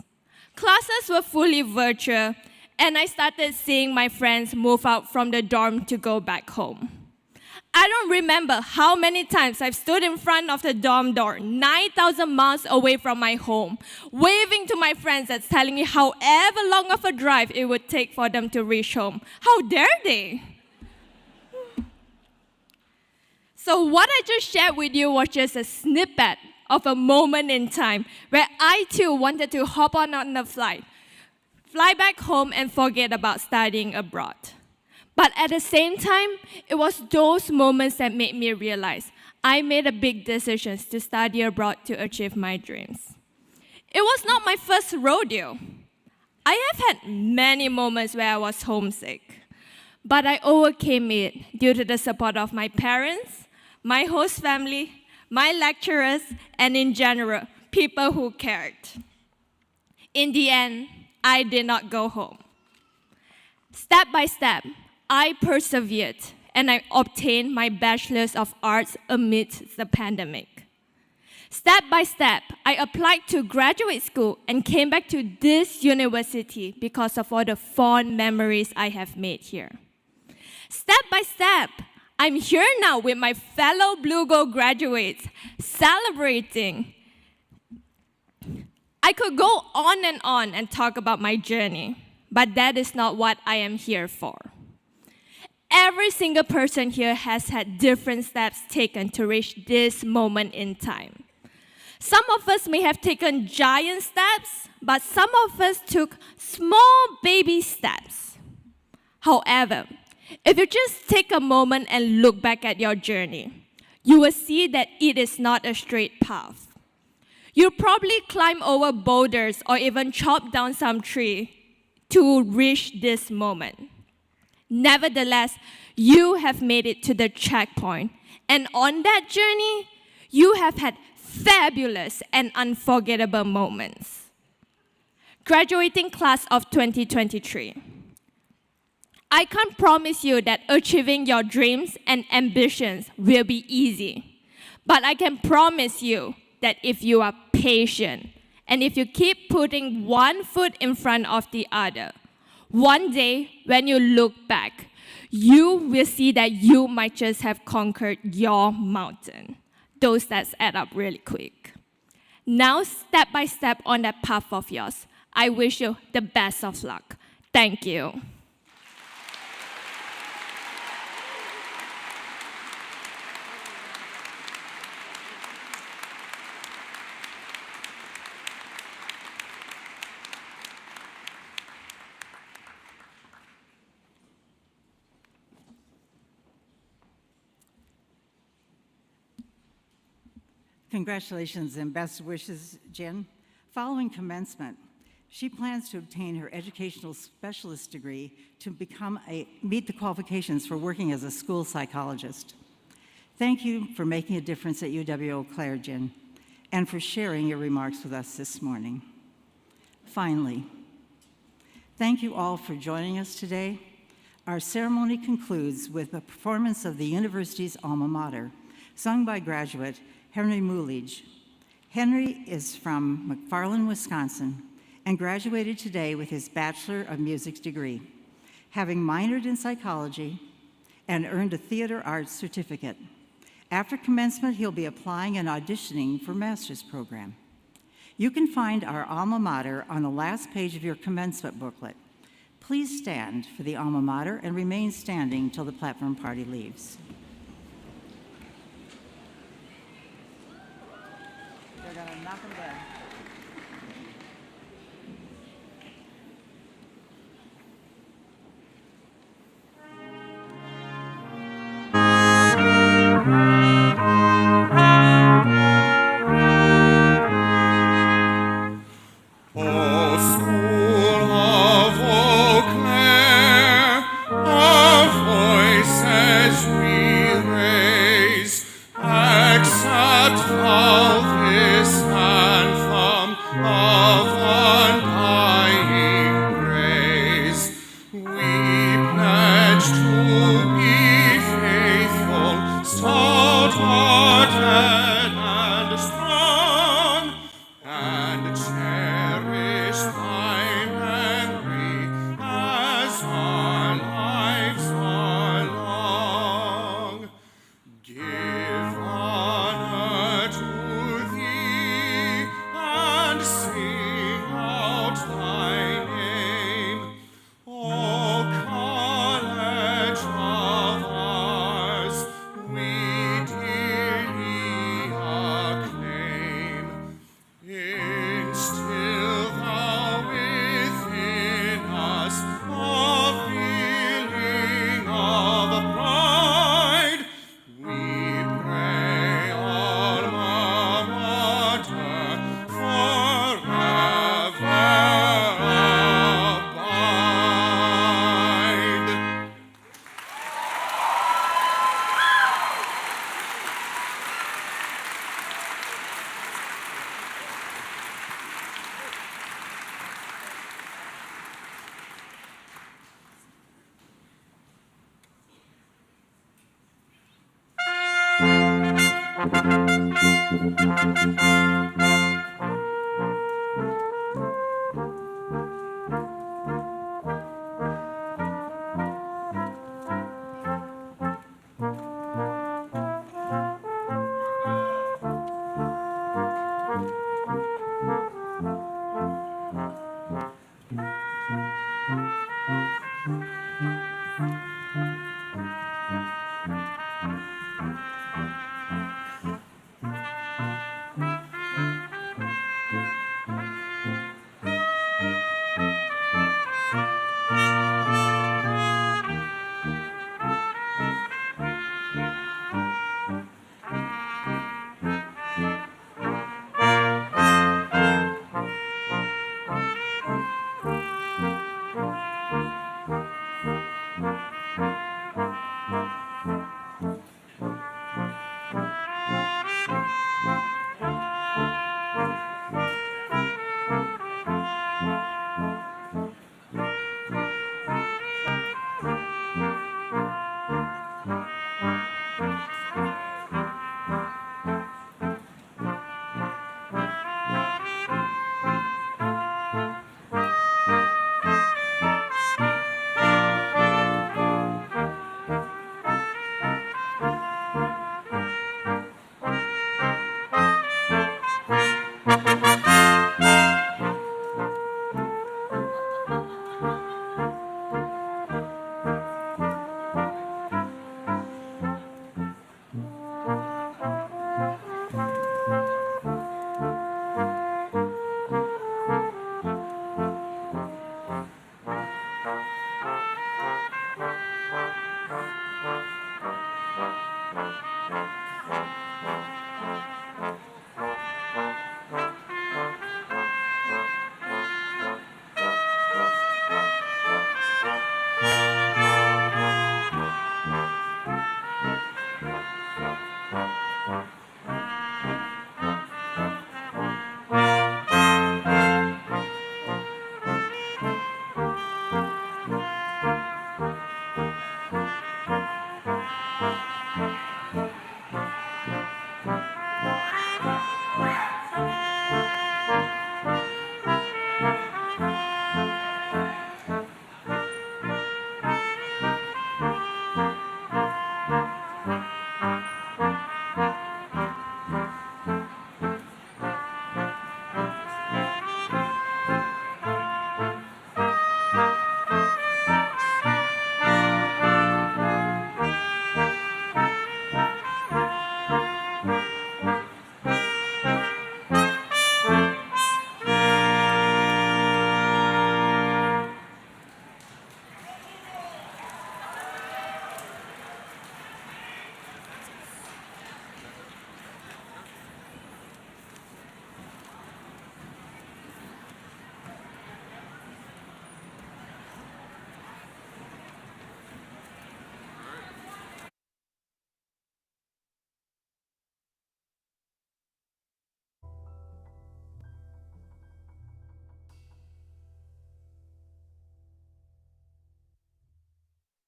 Classes were fully virtual, and I started seeing my friends move out from the dorm to go back home. I don't remember how many times I've stood in front of the dorm door, 9,000 miles away from my home, waving to my friends and telling me however long of a drive it would take for them to reach home. How dare they? So what I just shared with you was just a snippet of a moment in time where I too wanted to hop on the flight, fly back home and forget about studying abroad. But at the same time, it was those moments that made me realize I made a big decision to study abroad to achieve my dreams. It was not my first rodeo. I have had many moments where I was homesick, but I overcame it due to the support of my parents, my host family, my lecturers, and in general, people who cared. In the end, I did not go home. Step by step, I persevered and I obtained my Bachelor's of Arts amidst the pandemic. Step by step, I applied to graduate school and came back to this university because of all the fond memories I have made here. Step by step, I'm here now with my fellow Blue Gold graduates, celebrating. I could go on and talk about my journey, but that is not what I am here for. Every single person here has had different steps taken to reach this moment in time. Some of us may have taken giant steps, but some of us took small baby steps. However, if you just take a moment and look back at your journey, you will see that it is not a straight path. You probably climb over boulders or even chop down some tree to reach this moment. Nevertheless, you have made it to the checkpoint, and on that journey, you have had fabulous and unforgettable moments. Graduating class of 2023. I can't promise you that achieving your dreams and ambitions will be easy, but I can promise you that if you are patient and if you keep putting one foot in front of the other, one day when you look back, you will see that you might just have conquered your mountain. Those stats add up really quick. Now, step by step on that path of yours, I wish you the best of luck. Thank you. Congratulations and best wishes, Jen. Following commencement, she plans to obtain her educational specialist degree to meet the qualifications for working as a school psychologist. Thank you for making a difference at UW-Eau Claire, Jen, and for sharing your remarks with us this morning. Finally, thank you all for joining us today. Our ceremony concludes with a performance of the university's alma mater, sung by graduate Henry Mulige. Henry is from McFarland, Wisconsin, and graduated today with his Bachelor of Music degree, having minored in psychology and earned a theater arts certificate. After commencement, he'll be applying and auditioning for master's program. You can find our alma mater on the last page of your commencement booklet. Please stand for the alma mater and remain standing till the platform party leaves. They're gonna knock them down. Accept all this